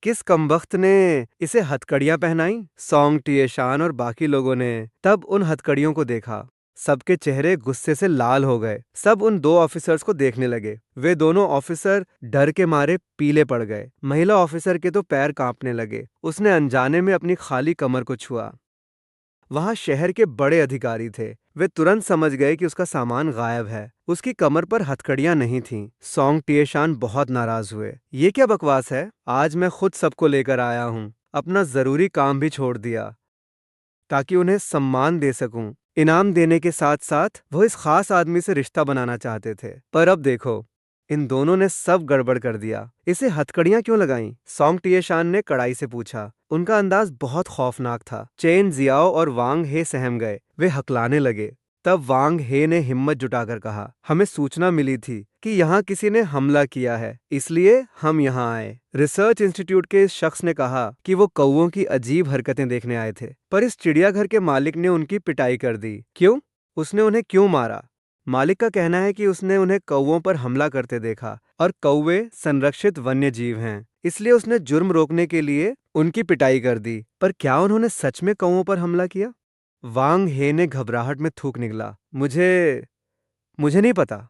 किस कमबख्त ने इसे हथकड़ियां पहनाई? सोंग तिये और बाकी लोगों ने तब उन हथकड़ियों को देखा। सबके चेहरे गुस्से से लाल हो गए। सब उन 2 ऑफिसर्स को देखने लगे। वे दोनों ऑफिसर डर के मारे पीले पड़ गए। महिला ऑफिसर के तो पैर कांपने लगे। उसने अनजाने में अपनी खाली कमर को छुआ। वहां शहर के बड़े अधिकारी थे। वे तुरंत समझ गए कि उसका सामान गायब है। उसकी कमर पर हथकड़ियां नहीं थीं। सोंग तिये बहुत नाराज हुए। ये क्या बकवास है? आज मैं खुद सबको लेकर आया हूँ। अपना जरूरी काम भी छोड़ दिया ताकि उन्हें सम्मान दे सकूं। इनाम देने के साथ साथ वो इस खास आदमी से रिश्ता बनाना चाहते थे, पर अब देखो, इन दोनों ने सब गड़बड़ कर दिया। इसे हथकड़ियां क्यों लगाईं? सोंग तिये ने कड़ाई से पूछा। उनका अंदाज बहुत खौफनाक था। चेन जियाओ और वांग हे सहम गए। वे हकलाने लगे। तब वांग हे ने हिम्मत जुटाकर कहा, हमें सूचना मिली थी कि यहाँ किसी ने हमला किया है, इसलिए हम यहाँ आए। रिसर्च इंस्टीट्यूट के इस शख्स ने कहा कि वो कौवों की अजीब हरकतें देखने आए थे, पर इस चिड़ियाघर के मालिक ने उनकी पिटाई कर दी। क्यों? उसने उन्हें क्यों मारा? मालिक का कहना है कि उसने उन्हें कौवों पर हमला करते देखा और कौवे संरक्षित वन्य जीव हैं, इसलिए उसने जुर्म रोकने के लिए उनकी पिटाई कर दी। पर क्या उन्होंने सच में कौवों पर हमला किया? वांग हे ने घबराहट में थूक निकला। मुझे नहीं पता।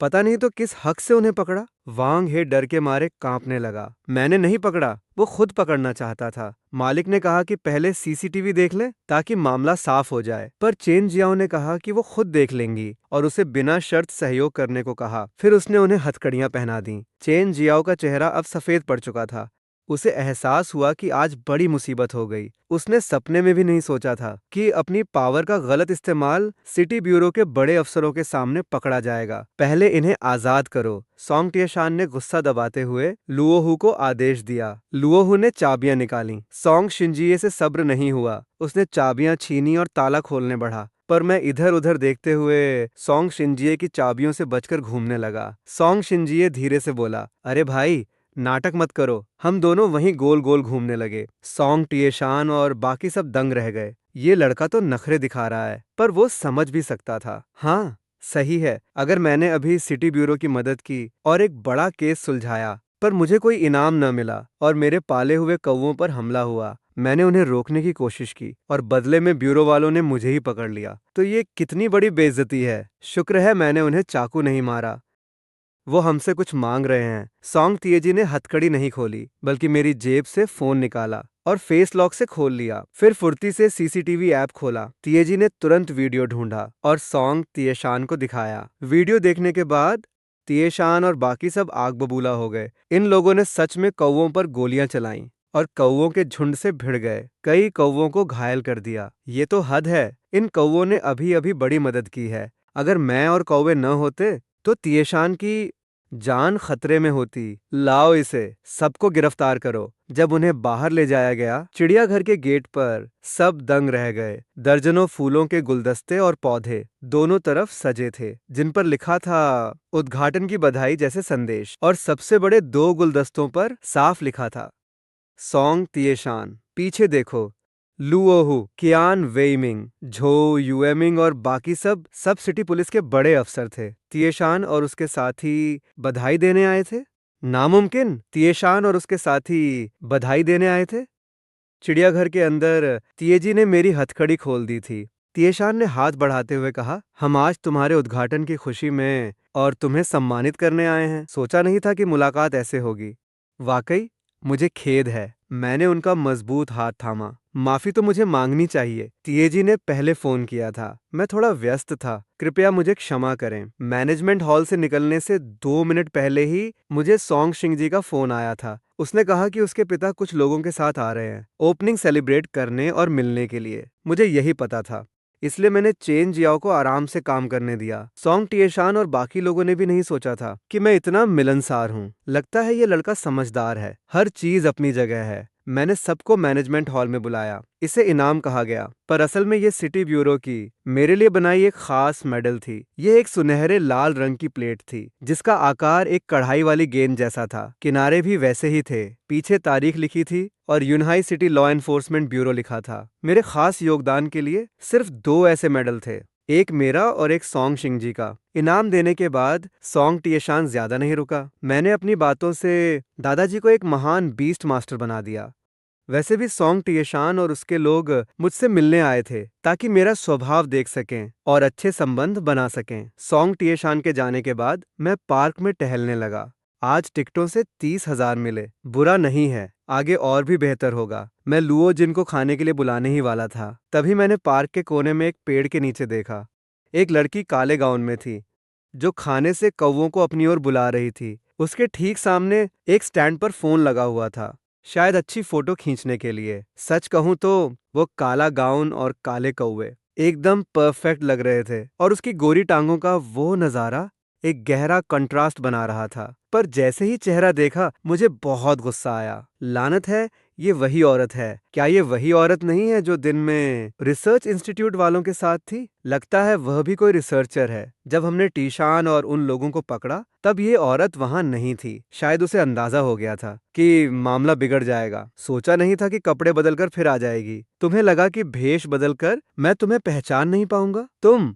पता नहीं तो किस हक से उन्हें पकड़ा? वांग हे डर के मारे कांपने लगा। मैंने नहीं पकड़ा, वो खुद पकड़ना चाहता था। मालिक ने कहा कि पहले सीसीटीवी देख लें ताकि मामला साफ हो जाए। पर चेन जियाओ ने कहा कि वो खुद देख लेंगी और उसे बिना शर्त सहयोग करने को कहा। फिर उसने उन्हें हथकड़ियां पहना दी। चेन जियाओ का चेहरा अब सफेद पड़ चुका था। उसे एहसास हुआ कि आज बड़ी मुसीबत हो गई। उसने सपने में भी नहीं सोचा था कि अपनी पावर का गलत इस्तेमाल सिटी ब्यूरो के बड़े अफसरों के सामने पकड़ा जाएगा। पहले इन्हें आजाद करो, सोंग तिये ने गुस्सा दबाते हुए लुओहू को आदेश दिया। लुओहू ने चाबियां निकाली। सोंग शिंजिये से सब्र नहीं हुआ। उसने चाबियां छीनी और ताला खोलने बढ़ा। पर मैं इधर उधर देखते हुए सोंग शिंजिये की चाबियों से बचकर घूमने लगा। सोंग शिंजिये धीरे से बोला, अरे भाई, नाटक मत करो। हम दोनों वहीं गोल गोल घूमने लगे। सोंग तिये और बाकी सब दंग रह गए। ये लड़का तो नखरे दिखा रहा है, पर वो समझ भी सकता था। हाँ, सही है। अगर मैंने अभी सिटी ब्यूरो की मदद की और एक बड़ा केस सुलझाया, पर मुझे कोई इनाम न मिला और मेरे पाले हुए कौवों पर हमला हुआ, मैंने उन्हें रोकने की कोशिश की और बदले में ब्यूरो वालों ने मुझे ही पकड़ लिया, तो ये कितनी बड़ी बेइज्जती है। शुक्र है मैंने उन्हें चाकू नहीं मारा। वो हमसे कुछ मांग रहे हैं। सोंग तिये ने हथकड़ी नहीं खोली, बल्कि मेरी जेब से फोन निकाला और फेस लॉक से खोल लिया। फिर फुर्ती से सीसीटीवी ऐप खोला। तिये ने तुरंत वीडियो ढूंढा और सोंग तिये को दिखाया। वीडियो देखने के बाद तिये और बाकी सब आग बबूला हो गए। इन लोगों ने सच में कौवों पर गोलियां चलाईं। और कौवों के झुंड से भिड़ गए, कई कौवों को घायल कर दिया। ये तो हद है। इन कौवों ने अभी अभी बड़ी मदद की है। अगर मैं और कौवे न होते तो तिएशान की जान खतरे में होती। लाओ इसे, सबको गिरफ्तार करो। जब उन्हें बाहर ले जाया गया, चिड़ियाघर के गेट पर सब दंग रह गए। दर्जनों फूलों के गुलदस्ते और पौधे दोनों तरफ सजे थे, जिन पर लिखा था उद्घाटन की बधाई जैसे संदेश। और सबसे बड़े दो गुलदस्तों पर साफ लिखा था सॉन्ग तिएशान। पीछे देखो, लुओहू, कियान वेइमिंग, झो यूएमिंग और बाकी सब सिटी पुलिस के बड़े अफसर थे। तिएशान और उसके साथी बधाई देने आए थे। नामुमकिन, तिएशान और उसके साथी बधाई देने आए थे। चिड़ियाघर के अंदर तिएजी ने मेरी हथकड़ी खोल दी थी। तिएशान ने हाथ बढ़ाते हुए कहा, हम आज तुम्हारे उद्घाटन की खुशी में और तुम्हें सम्मानित करने आए हैं। सोचा नहीं था कि मुलाकात ऐसे होगी। वाकई मुझे खेद है। मैंने उनका मजबूत हाथ थामा। माफी तो मुझे मांगनी चाहिए। तिएजी ने पहले फोन किया था, मैं थोड़ा व्यस्त था, कृपया मुझे क्षमा करें। मैनेजमेंट हॉल से निकलने से 2 मिनट पहले ही मुझे सॉन्ग शिंग जी का फोन आया था। उसने कहा कि उसके पिता कुछ लोगों के साथ आ रहे हैं, ओपनिंग सेलिब्रेट करने और मिलने के लिए। मुझे यही पता था, इसलिए मैंने चेन जियाओ को आराम से काम करने दिया। सॉन्ग तिएशान और बाकी लोगों ने भी नहीं सोचा था कि मैं इतना मिलनसार हूँ। लगता है ये लड़का समझदार है। हर चीज अपनी जगह है। मैंने सबको मैनेजमेंट हॉल में बुलाया। इसे इनाम कहा गया, पर असल में ये सिटी ब्यूरो की मेरे लिए बनाई एक खास मेडल थी। ये एक सुनहरे लाल रंग की प्लेट थी, जिसका आकार एक कढ़ाई वाली गेंद जैसा था। किनारे भी वैसे ही थे। पीछे तारीख लिखी थी और Unai city law enforcement bureau लिखा था। मेरे खास योगदान के लिए सिर्फ 2 ऐसे मेडल थे, एक मेरा और एक सॉन्ग शिंग जी का। इनाम देने के बाद सॉन्ग तिएशान ज्यादा नहीं रुका। मैंने अपनी बातों से दादाजी को एक महान बीस्ट मास्टर बना दिया। वैसे भी सॉन्ग तिएशान और उसके लोग मुझसे मिलने आए थे, ताकि मेरा स्वभाव देख सकें और अच्छे संबंध बना सकें। सॉन्ग तिएशान के जाने के बाद मैं पार्क में टहलने लगा। आज टिकटों से 30,000 मिले। बुरा नहीं है, आगे और भी बेहतर होगा। मैं लुओ जिन को खाने के लिए बुलाने ही वाला था। तभी मैंने पार्क के कोने में एक पेड़ के नीचे देखा। एक लड़की काले गाउन में थी, जो खाने से कौवों को अपनी ओर बुला रही थी। उसके ठीक सामने एक स्टैंड पर फोन लगा हुआ था, शायद अच्छी फोटो खींचने के लिए। सच कहूं तो वो काला गाउन और काले कौवे एकदम परफेक्ट लग रहे थे, और उसकी गोरी टांगों का वो नजारा एक गहरा कंट्रास्ट बना रहा था। पर जैसे ही चेहरा देखा, मुझे बहुत गुस्सा आया। लानत है, ये वही औरत है। क्या ये वही औरत नहीं है जो दिन में रिसर्च इंस्टीट्यूट वालों के साथ थी? लगता है वह भी कोई रिसर्चर है। जब हमने टीशान और उन लोगों को पकड़ा, तब ये औरत वहां नहीं थी। शायद उसे अंदाजा हो गया था कि मामला बिगड़ जाएगा। सोचा नहीं था कि कपड़े बदलकर फिर आ जाएगी। तुम्हें लगा कि भेष बदलकर मैं तुम्हें पहचान नहीं पाऊंगा? तुम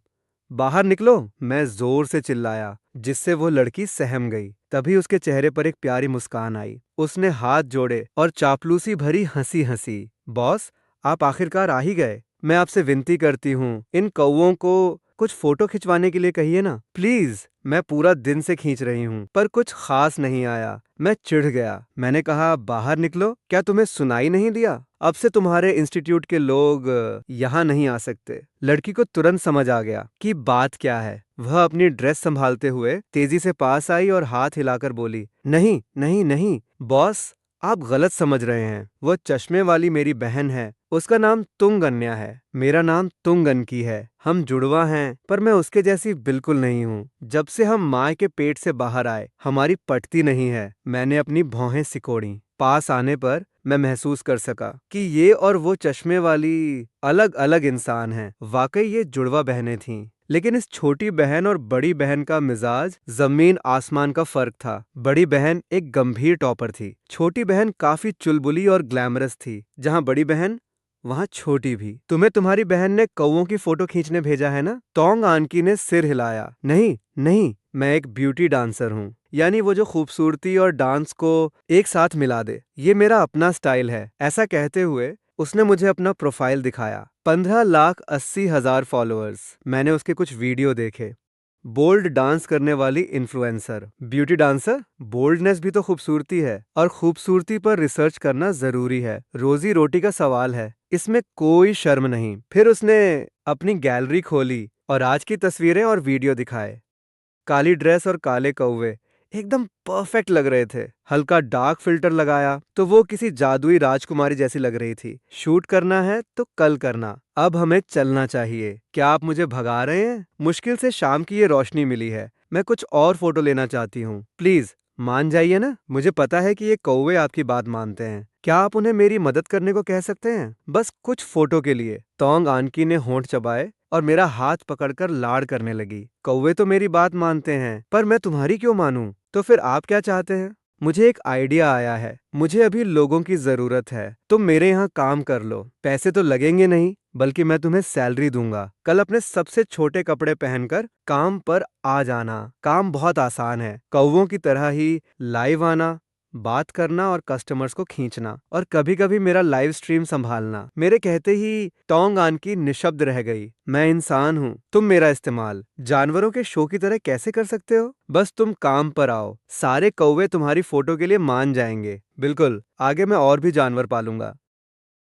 बाहर निकलो, मैं जोर से चिल्लाया, जिससे वो लड़की सहम गई। तभी उसके चेहरे पर एक प्यारी मुस्कान आई। उसने हाथ जोड़े और चापलूसी भरी हंसी हंसी। बॉस, आप आखिरकार आ ही गए। मैं आपसे विनती करती हूँ, इन कौवों को कुछ फोटो खिंचवाने के लिए कहिए ना, प्लीज। मैं पूरा दिन से खींच रही हूँ, पर कुछ खास नहीं आया। मैं चिढ़ गया। मैंने कहा, बाहर निकलो। क्या तुम्हें सुनाई नहीं दिया? अब से तुम्हारे इंस्टीट्यूट के लोग यहाँ नहीं आ सकते। लड़की को तुरंत समझ आ गया कि बात क्या है। वह अपनी ड्रेस संभालते हुए तेजी से पास आई और हाथ हिलाकर बोली, नहीं नहीं नहीं बॉस, आप गलत समझ रहे हैं। वो चश्मे वाली मेरी बहन है। उसका नाम तुंगन्या है। मेरा नाम तुंगनकी है। हम जुड़वा हैं, पर मैं उसके जैसी बिल्कुल नहीं हूँ। जब से हम माँ के पेट से बाहर आए, हमारी पटती नहीं है। मैंने अपनी भौहें सिकोड़ी। पास आने पर मैं महसूस कर सका कि ये और वो चश्मे वाली अलग अलग इंसान हैं। वाकई ये जुड़वा बहनें थीं। लेकिन इस छोटी बहन और बड़ी बहन का मिजाज जमीन आसमान का फर्क था। बड़ी बहन एक गंभीर टॉपर थी। छोटी बहन काफी चुलबुली और ग्लैमरस थी। जहाँ बड़ी बहन, वहाँ छोटी भी। तुम्हें तुम्हारी बहन ने कौवों की फोटो खींचने भेजा है ना? तोंग आनकी ने सिर हिलाया। नहीं नहीं, मैं एक ब्यूटी डांसर हूँ, यानी वो जो खूबसूरती और डांस को एक साथ मिला दे। ये मेरा अपना स्टाइल है। ऐसा कहते हुए उसने मुझे अपना प्रोफाइल दिखाया। 15,80,000 फॉलोअर्स। मैंने उसके कुछ वीडियो देखे। बोल्ड डांस करने वाली इन्फ्लुएंसर। Beauty dancer? बोल्डनेस भी तो खूबसूरती है, और खूबसूरती पर रिसर्च करना जरूरी है। रोजी रोटी का सवाल है, इसमें कोई शर्म नहीं। फिर उसने अपनी गैलरी खोली और आज की तस्वीरें और वीडियो दिखाए। काली ड्रेस और काले कौवे एकदम परफेक्ट लग रहे थे। हल्का डार्क फिल्टर लगाया तो वो किसी जादुई राजकुमारी जैसी लग रही थी। शूट करना है तो कल करना, अब हमें चलना चाहिए। क्या आप मुझे भगा रहे हैं? मुश्किल से शाम की ये रोशनी मिली है, मैं कुछ और फोटो लेना चाहती हूँ। प्लीज मान जाइए ना। मुझे पता है कि ये कौवे आपकी बात मानते हैं। क्या आप उन्हें मेरी मदद करने को कह सकते हैं, बस कुछ फोटो के लिए? तोंग आनकी ने होंठ चबाए और मेरा हाथ पकड़कर लाड़ करने लगी। कौवे तो मेरी बात मानते हैं, पर मैं तुम्हारी क्यों मानूं? तो फिर आप क्या चाहते हैं? मुझे एक आइडिया आया है। मुझे अभी लोगों की जरूरत है, तुम मेरे यहाँ काम कर लो। पैसे तो लगेंगे नहीं, बल्कि मैं तुम्हें सैलरी दूंगा। कल अपने सबसे छोटे कपड़े पहनकर काम पर आ जाना। काम बहुत आसान है, कौवों की तरह ही लाइव आना, बात करना और कस्टमर्स को खींचना, और कभी कभी मेरा लाइव स्ट्रीम संभालना। मेरे कहते ही टोंग आन की निशब्द रह गई। मैं इंसान हूँ, तुम मेरा इस्तेमाल जानवरों के शो की तरह कैसे कर सकते हो? बस तुम काम पर आओ, सारे कौवे तुम्हारी फोटो के लिए मान जाएंगे। बिल्कुल, आगे मैं और भी जानवर पालूंगा।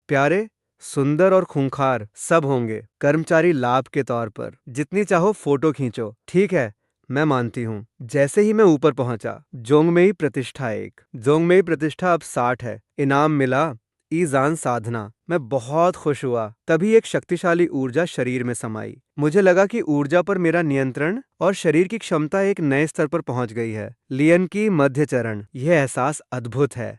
प्यारे, सुंदर और खूंखार सब होंगे, कर्मचारी लाभ के तौर पर। जितनी चाहो फोटो खींचो। ठीक है, मैं मानती हूँ। जैसे ही मैं ऊपर पहुंचा, जोंगमेई प्रतिष्ठा जोंगमेई प्रतिष्ठा अब 60 है। इनाम मिला, ईजान साधना। मैं बहुत खुश हुआ। तभी एक शक्तिशाली ऊर्जा शरीर में समाई। मुझे लगा कि ऊर्जा पर मेरा नियंत्रण और शरीर की क्षमता एक नए स्तर पर पहुंच गई है। लियन की मध्य चरण। यह एहसास अद्भुत है।